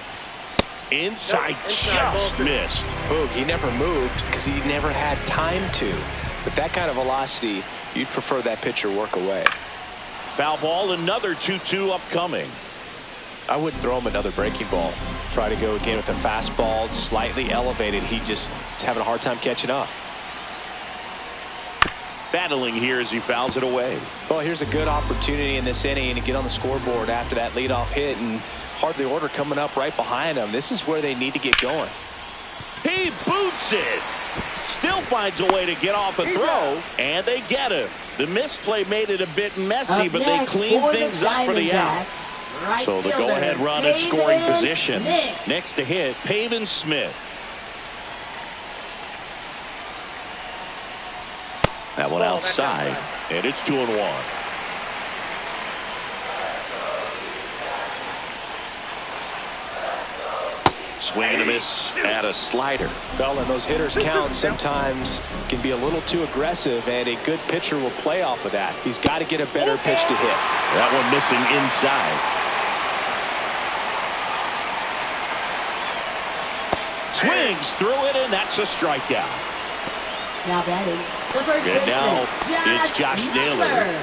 Inside, just missed. Boog, he never moved because he never had time to. But that kind of velocity, you'd prefer that pitcher work away. Foul ball, another 2-2 upcoming. I wouldn't throw him another breaking ball. Try to go again with a fastball, slightly elevated. He just is having a hard time catching up. Battling here as he fouls it away. Well, here's a good opportunity in this inning to get on the scoreboard after that leadoff hit, and hardly order coming up right behind him. This is where they need to get going. He boots it. Still finds a way to get off a throw, and they get him. The misplay made it a bit messy, but they cleaned things up for the out. Right So the fielder, go-ahead run at scoring Pavin position. Smith. Next to hit, Pavin Smith. That one outside, and it's 2-1. Swing and a miss at a slider. Well, and those hitters count sometimes can be a little too aggressive, and a good pitcher will play off of that. He's got to get a better pitch to hit. That one missing inside. Swings through it, and that's a strikeout. Now batting, the first And baseman, now it's Josh Naylor.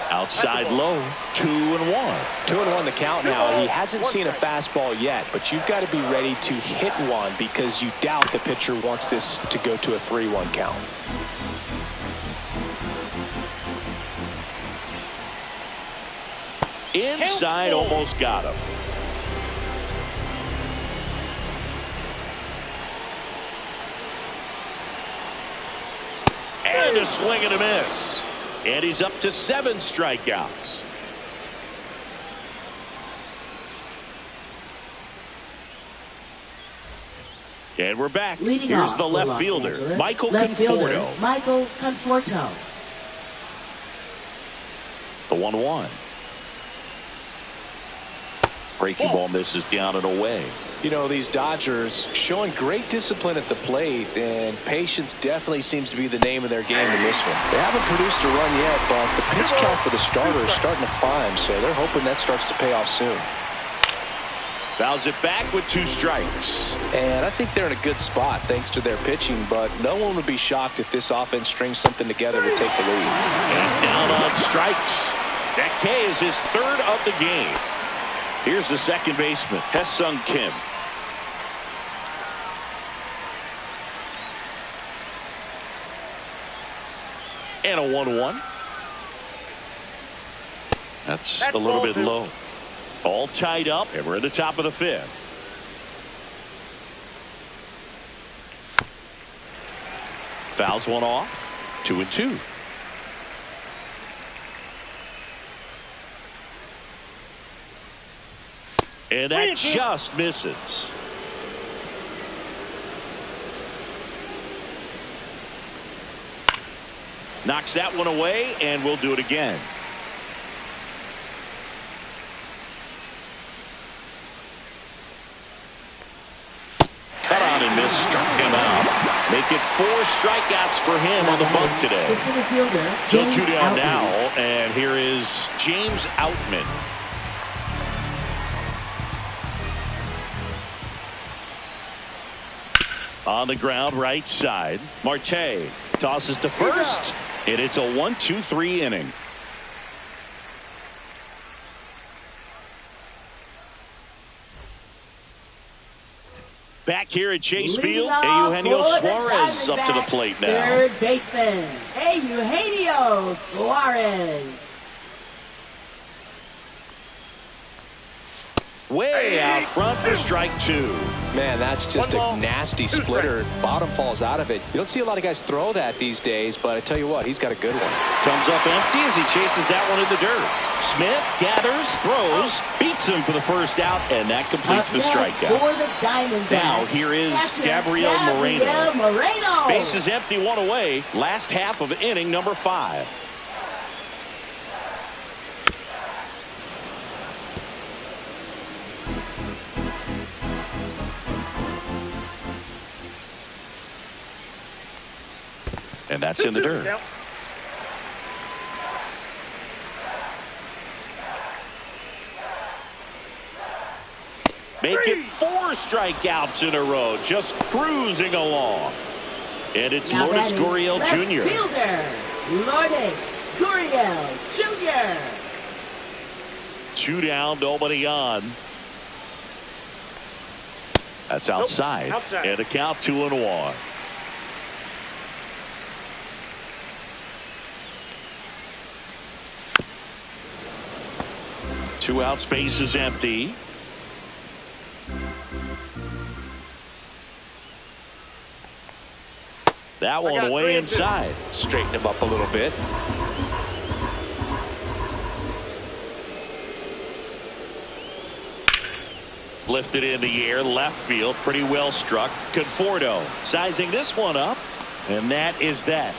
Outside low, 2-1. 2-1 the count now. He hasn't seen a fastball yet, but you've got to be ready to hit one because you doubt the pitcher wants this to go to a 3-1 count. Inside, almost got him. And a swing and a miss. And he's up to 7 strikeouts. And we're back. Leading Here's off the for left Los fielder, Angeles, Michael left fielder, Conforto. Michael Conforto. The 1-1. Breaking ball misses down and away. You know, these Dodgers showing great discipline at the plate, and patience definitely seems to be the name of their game in this one. They haven't produced a run yet, but the pitch count for the starter is starting to climb, so they're hoping that starts to pay off soon. Fouls it back with 2 strikes. And I think they're in a good spot thanks to their pitching, but no one would be shocked if this offense strings something together to take the lead. And down on strikes. That K is his 3rd of the game. Here's the second baseman, Hae-Sung Kim. And a 1-1. That's a little bit low. All tied up, and we're at the top of the 5th. Fouls one off. 2-2. And that just misses. Knocks that one away, and we'll do it again. Cut on and miss, struck him out. Make it 4 strikeouts for him on the bump today. So 2 down now, and here is James Outman. On the ground, right side. Marte tosses to first, and it's a 1-2-3 inning. Back here at Chase Field, Eugenio Suarez up to the plate now. Third baseman, Eugenio Suarez. Way out front for strike 2. Man, that's just a nasty splitter. Bottom falls out of it. You don't see a lot of guys throw that these days, but I tell you what, he's got a good one. Comes up empty as he chases that one in the dirt. Smith gathers, throws, beats him for the first out, and that completes the strikeout. For the Diamondbacks, now here is Gabriel Moreno. Bases empty, 1 away. Last half of inning number 5. And that's in the dirt. Make it 4 strikeouts in a row, just cruising along. And it's Lourdes Gurriel Jr. Fielder, Lourdes Gurriel Jr. 2 down, nobody on. That's outside. And a count 2-1. Two out, space is empty. That one way inside. Straighten him up a little bit. Lifted in the air, left field, pretty well struck. Conforto sizing this one up, and that is that.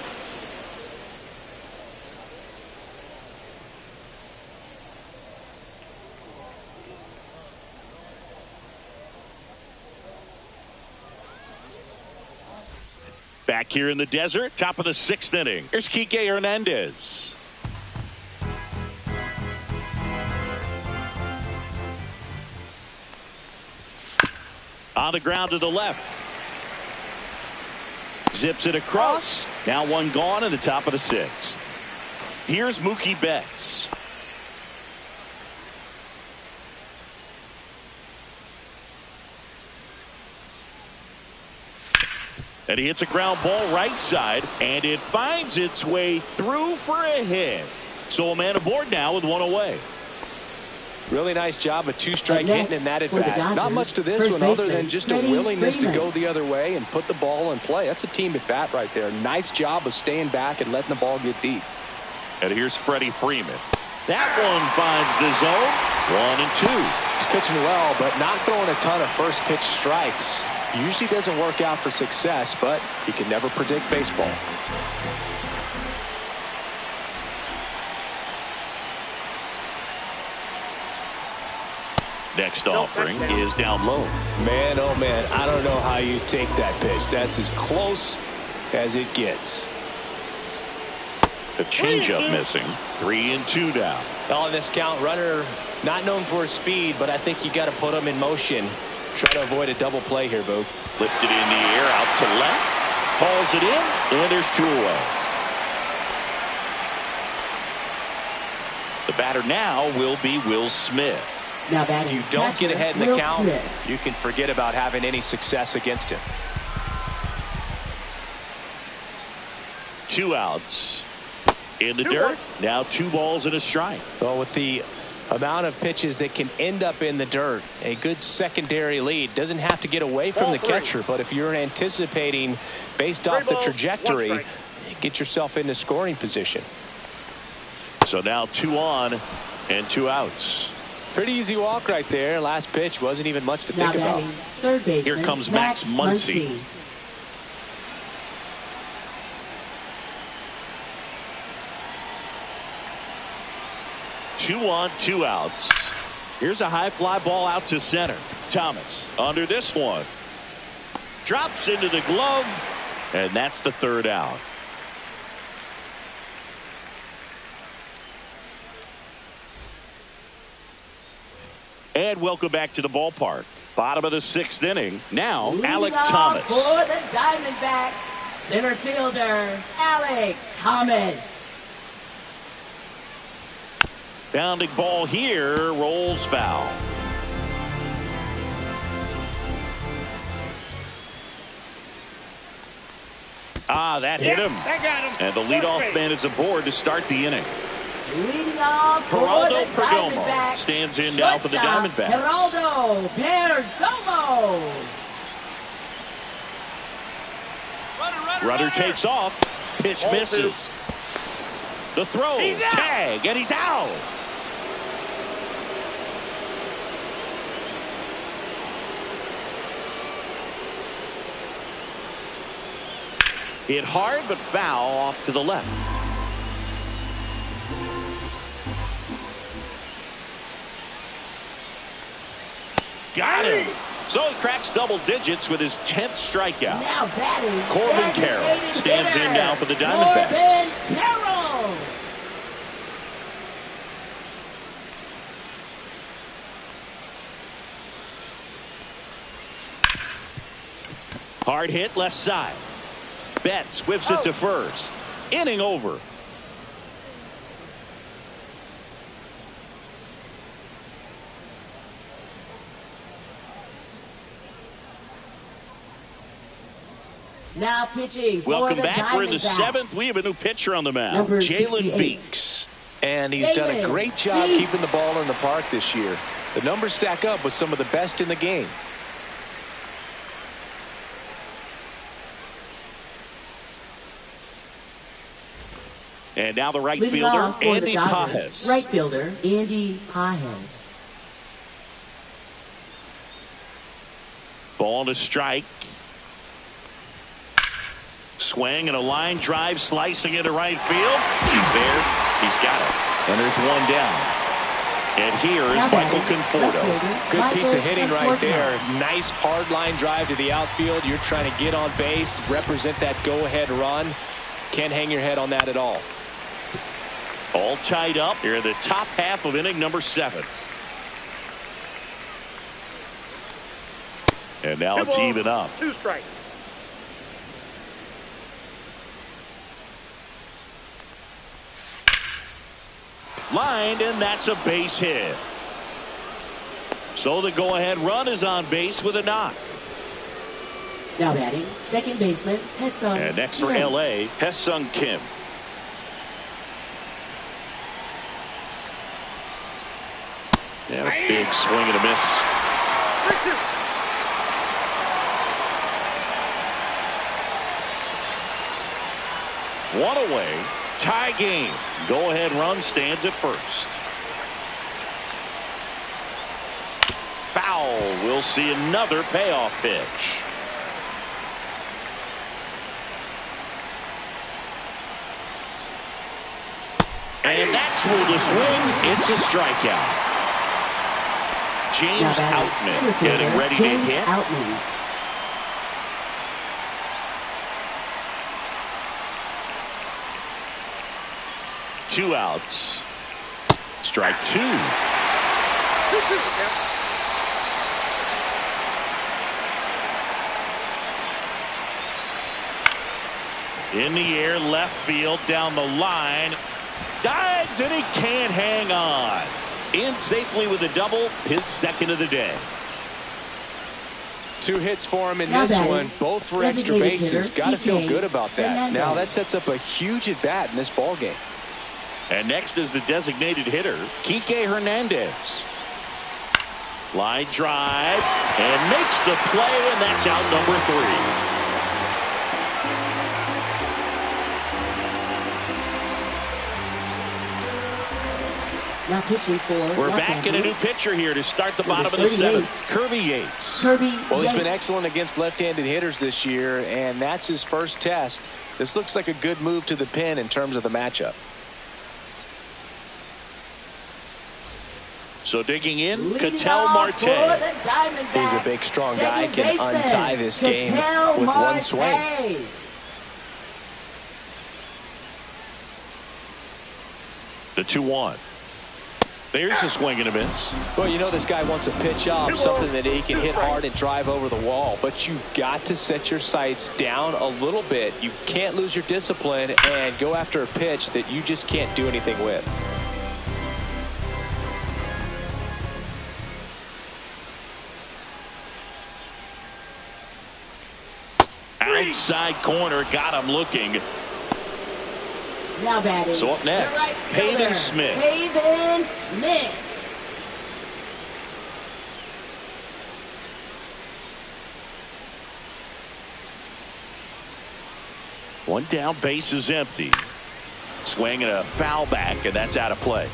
Back here in the desert, top of the 6th inning. Here's Kike Hernandez. On the ground to the left. Zips it across. Now one gone in the top of the 6th. Here's Mookie Betts. And he hits a ground ball right side, and it finds its way through for a hit. So a man aboard now with 1 away. Really nice job, a 2-strike hitting in that at bat. Not much to this one other than just a willingness to go the other way and put the ball in play. That's a team at bat right there. Nice job of staying back and letting the ball get deep. And here's Freddie Freeman. That one finds the zone. 1-2. He's pitching well, but not throwing a ton of first pitch strikes. Usually doesn't work out for success, but you can never predict baseball. Next offering is down low. Man, oh man, I don't know how you take that pitch. That's as close as it gets. The changeup missing. 3-2 now. On this count, runner not known for his speed, but I think you got to put him in motion. Try to avoid a double play here, Bo. Lifted in the air, out to left. Hauls it in, and there's 2 away. The batter now will be Will Smith. Now if you don't get ahead in the count, you can forget about having any success against him. 2 outs in the dirt. Now 2 balls and a strike. Well, with the Amount of pitches that can end up in the dirt. A good secondary lead. Doesn't have to get away from the catcher, but if you're anticipating based off the trajectory, get yourself into scoring position. So now 2 on and 2 outs. Pretty easy walk right there. Last pitch wasn't even much to think about. Third baseman, Here comes Max Muncy. 2 on, 2 outs. Here's a high fly ball out to center. Thomas under this one. Drops into the glove, and that's the 3rd out. And welcome back to the ballpark. Bottom of the 6th inning. Now, Alec Thomas. For the Diamondbacks, center fielder, Alec Thomas. Bounding ball here, rolls foul. That hit him. That got him. And the leadoff man is aboard to start the inning. Leading off for Geraldo the Perdomo Diamondbacks, stands in now for the Diamondbacks. Geraldo Perdomo. Runner takes off. Pitch misses. The throw. Tag. And he's out. Hit hard but foul off to the left. Got him. So he cracks double digits with his 10th strikeout. Now batting, Corbin Carroll stands in now for the Diamondbacks. Corbin Carroll. Hard hit left side. Betts whips it to first. Inning over. Now pitching for Welcome the back. We're in the Diamondbacks. 7th. We have a new pitcher on the mound. Number Jalen 68. Beeks. And he's done a great job Beeks. keeping the ball in the park this year. The numbers stack up with some of the best in the game. And now the right Leading fielder, off for Andy the Dodgers, Pajes. right fielder, Andy Pajes. Ball to strike. Swing and a line drive slicing into right field. He's there. He's got it. And there's one down. And here is Michael Conforto. Good piece of hitting right there. Nice hard line drive to the outfield. You're trying to get on base, represent that go-ahead run. Can't hang your head on that at all. All tied up here in the top half of inning number 7. And now it's even up. 2 strikes. Lined, and that's a base hit. So the go-ahead run is on base with a knock. Now batting, second baseman, Hesung. And next for Kim. L.A., Hesung Kim. And a big swing and a miss. 3-2. One away. Tie game. Go-ahead run stands at first. Foul. We'll see another payoff pitch. And that's where the swing. It's a strikeout. James Outman getting ready to hit. Outman. Two outs. Strike 2. 2-2. In the air, left field, down the line. Dives, and he can't hang on. In safely with a double, his second of the day. 2 hits for him in Now this batting, one, both for extra designated bases. hitter, Got to feel PK good about that. Hernandez. Now that sets up a huge at bat in this ball game. And next is the designated hitter, Kike Hernandez. Line drive and makes the play, and that's out number 3. Now pitching for We're Los back in a new Angeles. pitcher here to start the bottom of the 38. 7th. Kirby Yates. Well, he's been excellent against left-handed hitters this year, and that's his first test. This looks like a good move to the pen in terms of the matchup. So digging in, Leading Ketel off Marte. for the Diamondbacks. He's a big, strong guy, Second can baseman, untie this game Ketel with one Marte. swing. The 2-1. There's a swing and a miss. Well, you know this guy wants a pitch up, something that he can hit hard and drive over the wall. But you've got to set your sights down a little bit. You can't lose your discipline and go after a pitch that you just can't do anything with. Outside corner, got him looking. Now batting. So up next, the right fielder, Pavin Smith. Pavin Smith. One down, base is empty. Swing and a foul back, and that's out of play.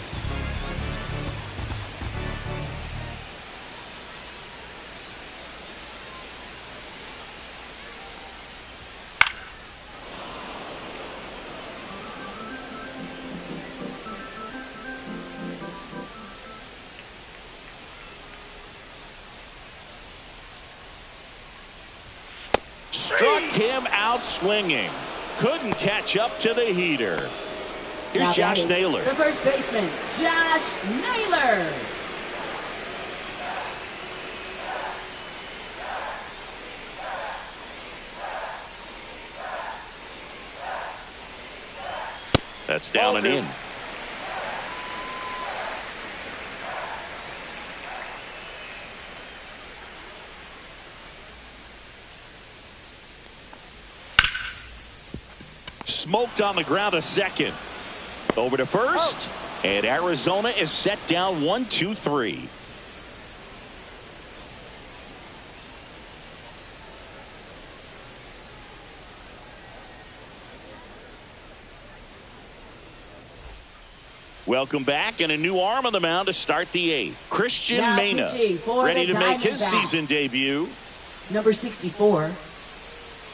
Struck him out swinging. Couldn't catch up to the heater. Here's Now Josh batting, Naylor. The first baseman, Josh Naylor. That's down and in. Smoked on the ground, a second. Over to first. And Arizona is set down 1-2-3. Welcome back, and a new arm on the mound to start the 8th. Christian Now Mena, pitching for ready the to make his Diamondbacks. season debut. Number 64,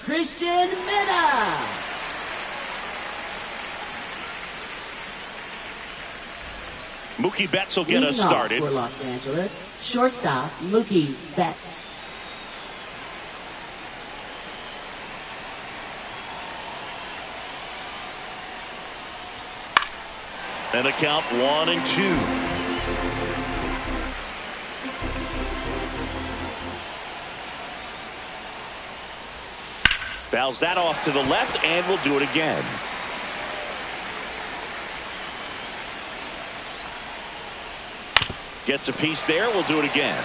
Christian Mena. Mookie Betts will get us Leading off started. for Los Angeles, shortstop Mookie Betts. And a count 1-2. Fouls that off to the left, and we'll do it again. Gets a piece there. We'll do it again.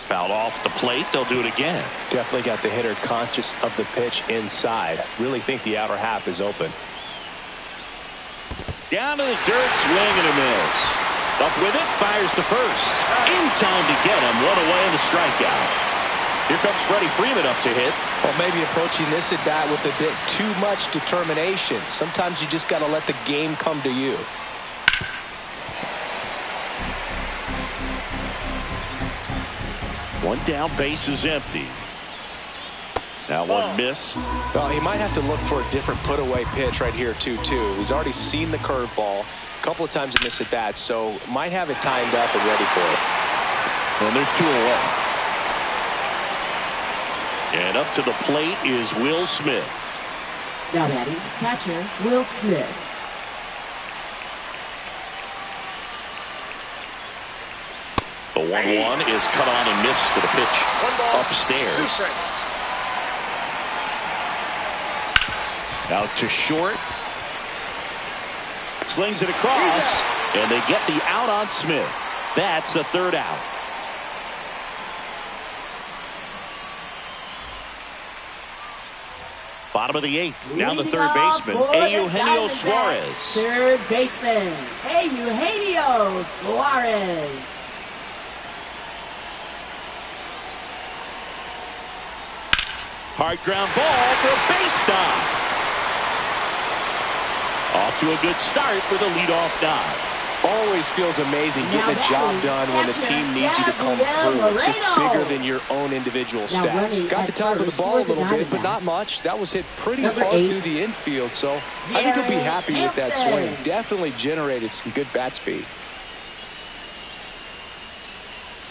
Fouled off the plate. They'll do it again. Definitely got the hitter conscious of the pitch inside. Really think the outer half is open. Down to the dirt, swing and a miss. Up with it, fires to first. In time to get him. One away in the strikeout. Here comes Freddie Freeman up to hit. Well, maybe approaching this at bat with a bit too much determination. Sometimes you just got to let the game come to you. One down, base is empty. Now one missed. Well, he might have to look for a different put-away pitch right here, too. He's already seen the curveball a couple of times in this at-bat, so might have it timed up and ready for it. And there's 2 away. And up to the plate is Will Smith. Now batting, catcher Will Smith. The 1-1 is cut on and missed to the pitch upstairs. Out to short. Slings it across, and they get the out on Smith. That's the 3rd out. Bottom of the 8th. Now the Leading third off baseman, for the Eugenio Diamondbacks, Suarez. Third baseman, Eugenio Suarez. Hard ground ball for a base stop. Off to a good start with a leadoff dive. Always feels amazing getting a job done when the team needs you to come through. It's just bigger than your own individual stats. Got the top of the ball a little bit, but not much. That was hit pretty hard through the infield, so I think he'll be happy with that swing. Definitely generated some good bat speed.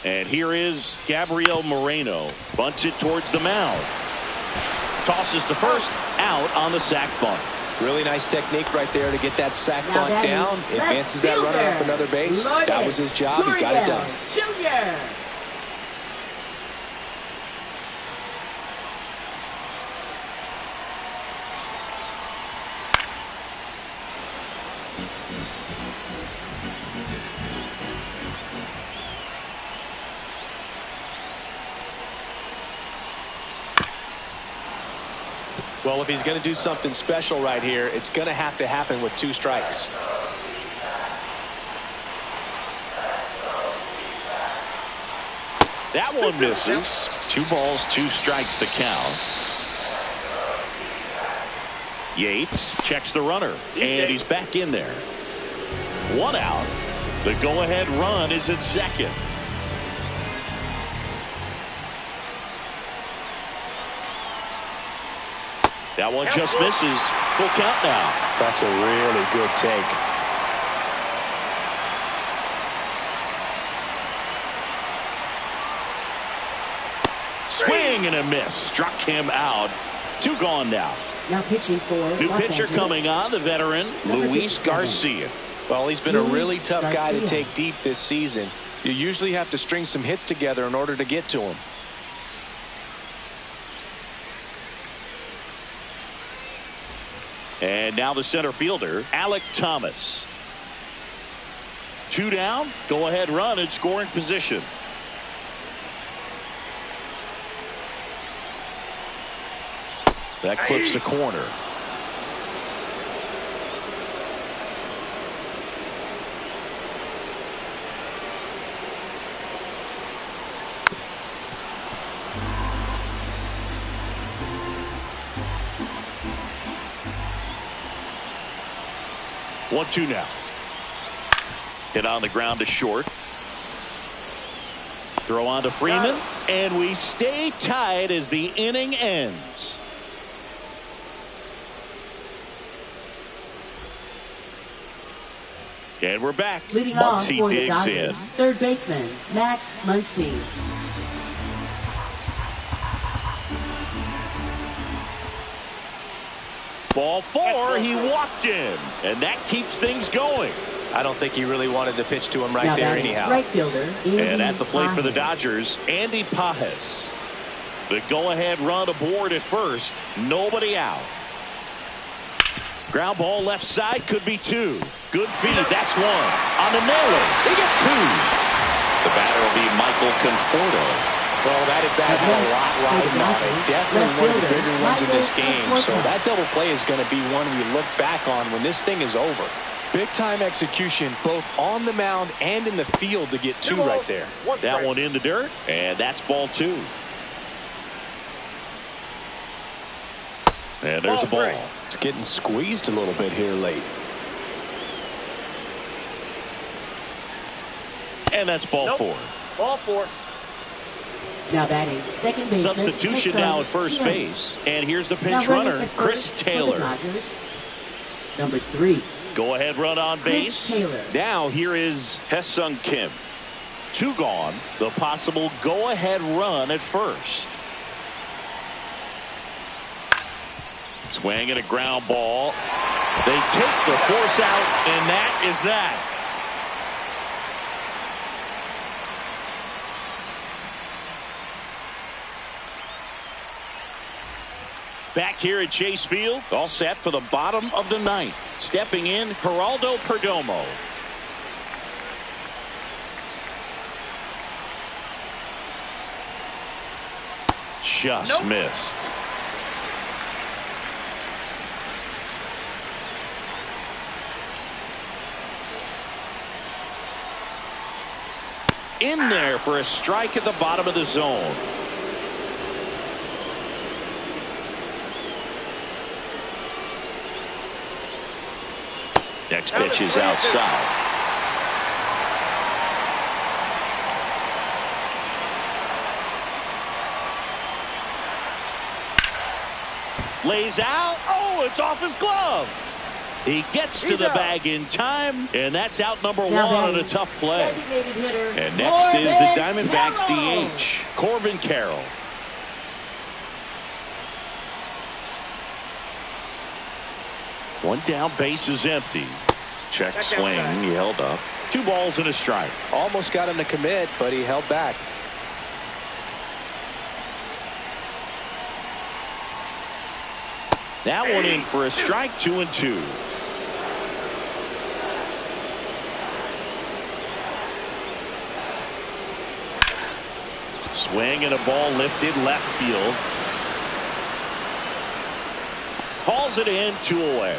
And here is Gabriel Moreno. Bunts it towards the mound. Tosses to first, out on the sac bunt. Really nice technique right there to get that sac bunt down. Advances that runner up another base. That was his job. He got it done. Junior. Well, if he's going to do something special right here, it's going to have to happen with 2 strikes. That one misses. 2 balls, 2 strikes to count. Yates checks the runner, and he's back in there. 1 out. The go-ahead run is at second. That one just misses. Full count now. That's a really good take. Swing and a miss. Struck him out. 2 gone now. Now pitching for New Los pitcher Angeles. coming on, the veteran, Luis 57. Garcia. Well, he's been a really Luis tough guy to Garcia. take deep this season. You usually have to string some hits together in order to get to him. And now the center fielder, Alec Thomas. 2 down, go ahead run in scoring position. That clips the corner. One, 2 now. Hit on the ground to short. Throw on to Freeman, and we stay tied as the inning ends. And we're back. Leading off Muncy for the digs Dodgers, in. third baseman, Max Muncy. Ball 4, he walked in, and that keeps things going. I don't think he really wanted to pitch to him right Now there batting anyhow. right fielder, Andy And at the plate for the Pages. Dodgers, Andy Pages. The go-ahead run aboard at first. Nobody out. Ground ball left side, could be 2. Good feed, that's 1. On the nailer, they get 2. The batter will be Michael Conforto. Well, that at bat had a lot riding on it. Definitely one of the bigger ones in this game. So that double play is going to be one we look back on when this thing is over. Big time execution both on the mound and in the field to get 2 right there. That one in the dirt, and that's ball 2. And there's a ball. It's getting squeezed a little bit here late. And that's ball 4. Ball 4. Now batting second baseman. Substitution now at first base. And here's the pinch Now running runner, at Chris first for the Taylor. Dodgers, number 3. Go ahead run on Chris base. Taylor. Now here is Hae-Sung Kim. 2 gone. The possible go ahead run at first. Swing and a ground ball. They take the force out, and that is that. Back here at Chase Field, all set for the bottom of the 9th. Stepping in, Geraldo Perdomo. Just missed. in there for a strike at the bottom of the zone. Next pitch is outside. Lays out. Oh, it's off his glove. He gets to the bag in time, and that's out number one on a tough play. And next is the Diamondbacks DH, Corbin Carroll. One down, base is empty. Check swing, he held up. 2 balls and a strike. Almost got him to commit, but he held back. That one in for a strike, 2-2. Swing and a ball lifted left field. Hauls it in, 2 away.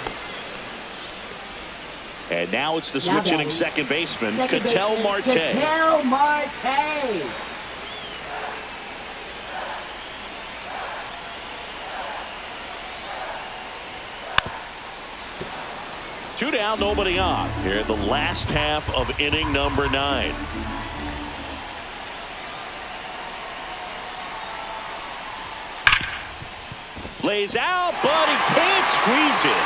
And now it's the switch hitting second baseman, Ketel Marte. Ketel Marte. Two down, nobody on. Here in the last half of inning number 9. Lays out, but he can't squeeze it.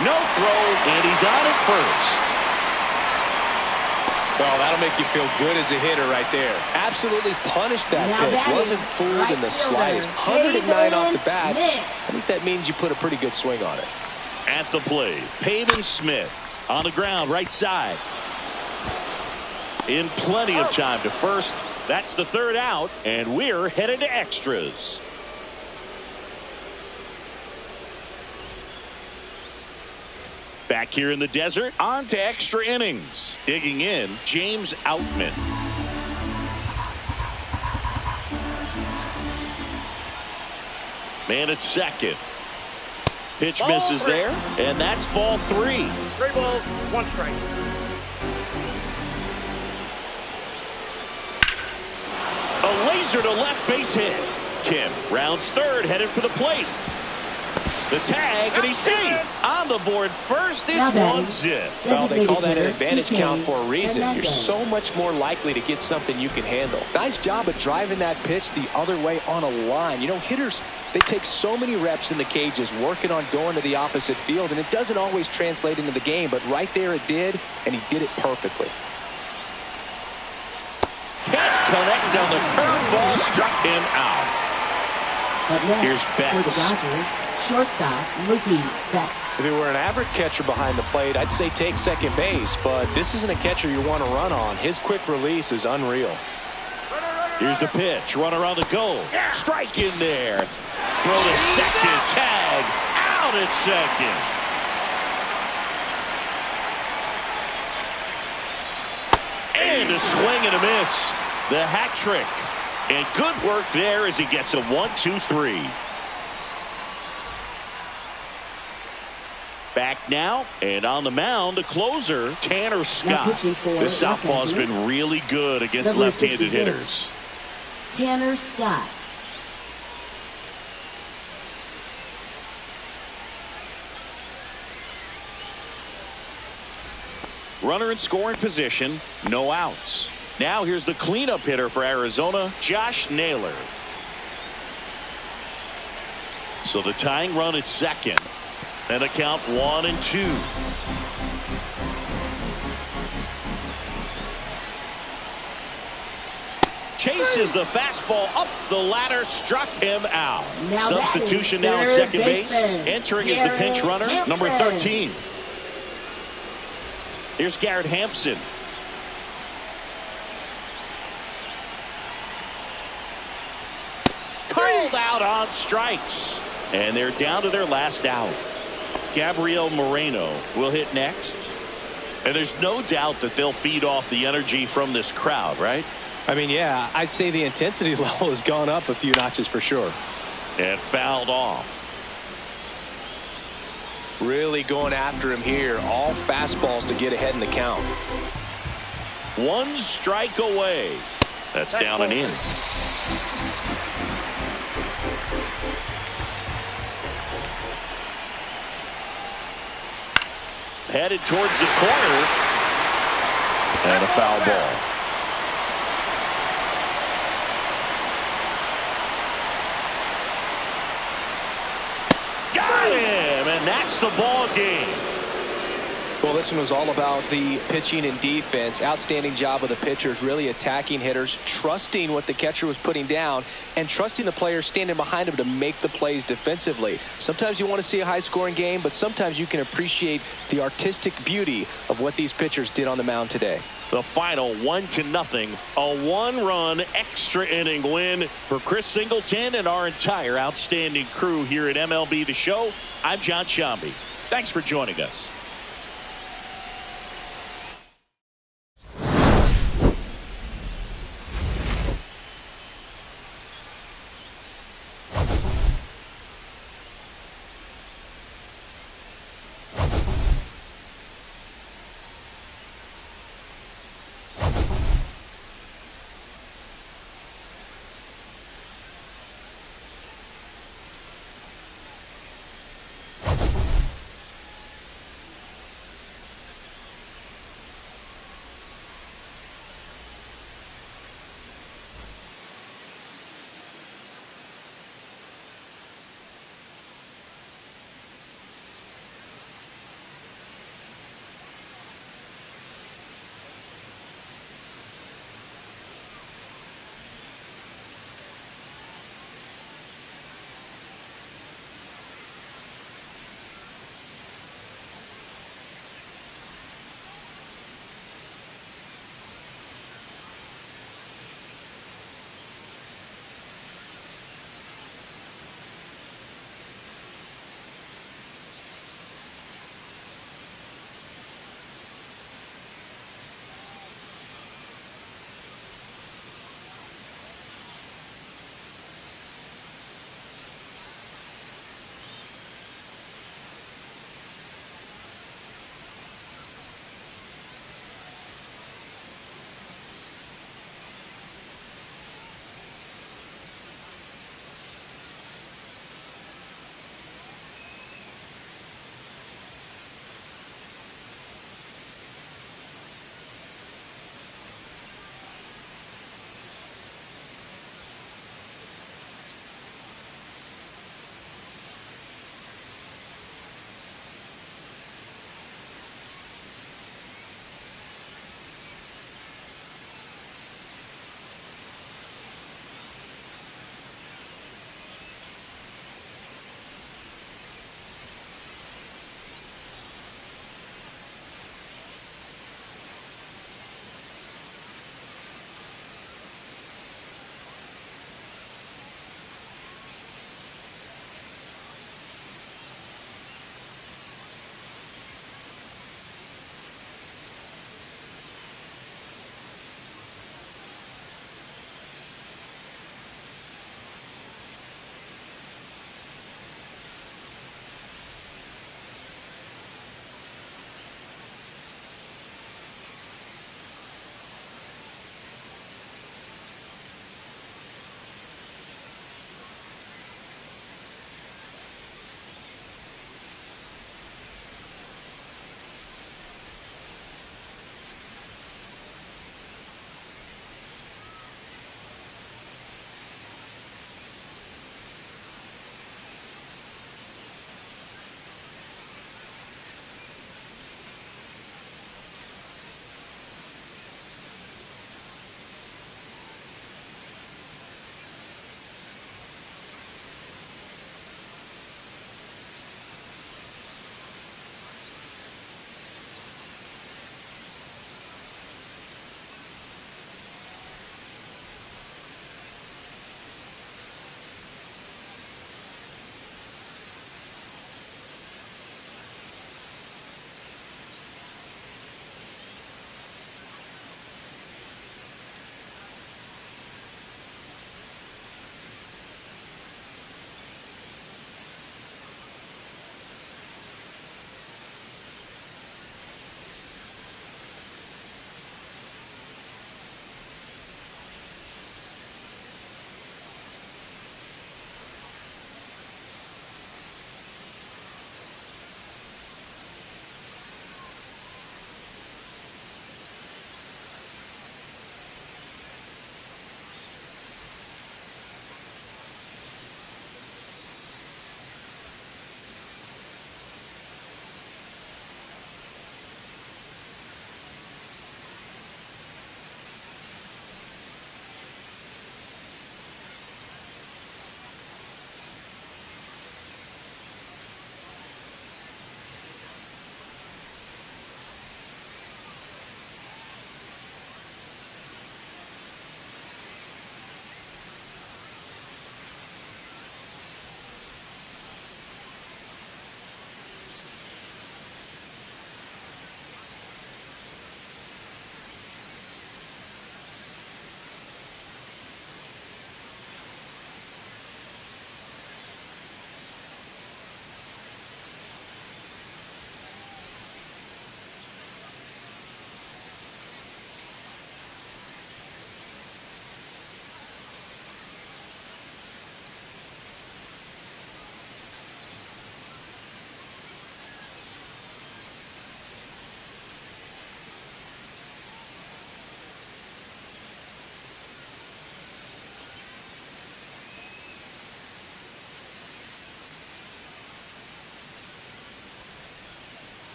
No throw, and he's on at first. Well, that'll make you feel good as a hitter right there. Absolutely punished that pitch. Wasn't fooled in the slightest. 109 off the bat. I think that means you put a pretty good swing on it. At the plate, Pavin Smith on the ground, right side. In plenty of time to first. That's the 3rd out, and we're headed to extras. Back here in the desert, on to extra innings. Digging in, James Outman. Man at second. Pitch misses there, and that's ball 3. 3 balls, 1 strike. A laser to left base hit. Kim rounds third, headed for the plate. The tag, and he's safe. On the board first, it's 1-zip. Well, they call that an advantage count for a reason. You're so much more likely to get something you can handle. Nice job of driving that pitch the other way on a line. You know, hitters, they take so many reps in the cages working on going to the opposite field, and it doesn't always translate into the game, but right there it did, and he did it perfectly. Can't connect on the curveball, struck him out. Here's Betts. Shortstop, Mookie Betts. If he were an average catcher behind the plate, I'd say take second base, but this isn't a catcher you want to run on. His quick release is unreal. Here's the pitch. Runner on the goal. Strike in there. Throw to second. Tag. Out at second. And a swing and a miss. The hat trick. And good work there as he gets a 1-2-3. Back now, and on the mound, the closer, Tanner Scott. This southpaw's been really good against left-handed hitters. Tanner Scott. Runner in scoring position, no outs. Now here's the cleanup hitter for Arizona, Josh Naylor. So the tying run at second. And a count 1-2. Chases the fastball up the ladder, struck him out. Substitution now at second base. Entering is the pinch runner, number 13. Here's Garrett Hampson. Called out on strikes. And they're down to their last out. Gabriel Moreno will hit next. And there's no doubt that they'll feed off the energy from this crowd, right? I mean, yeah, I'd say the intensity level has gone up a few notches for sure. And fouled off. Really going after him here. All fastballs to get ahead in the count. One strike away. That's down and in. Headed towards the corner. And a foul ball. Got him, and that's the ball game. Well, this one was all about the pitching and defense. Outstanding job of the pitchers, really attacking hitters, trusting what the catcher was putting down, and trusting the players standing behind him to make the plays defensively. Sometimes you want to see a high-scoring game, but sometimes you can appreciate the artistic beauty of what these pitchers did on the mound today. The final 1-0, a one-run extra inning win for Chris Singleton and our entire outstanding crew here at MLB The Show. I'm John Shambi. Thanks for joining us.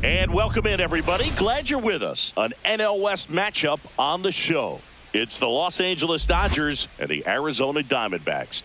And welcome in, everybody. Glad you're with us. An NL West matchup on the show. It's the Los Angeles Dodgers and the Arizona Diamondbacks.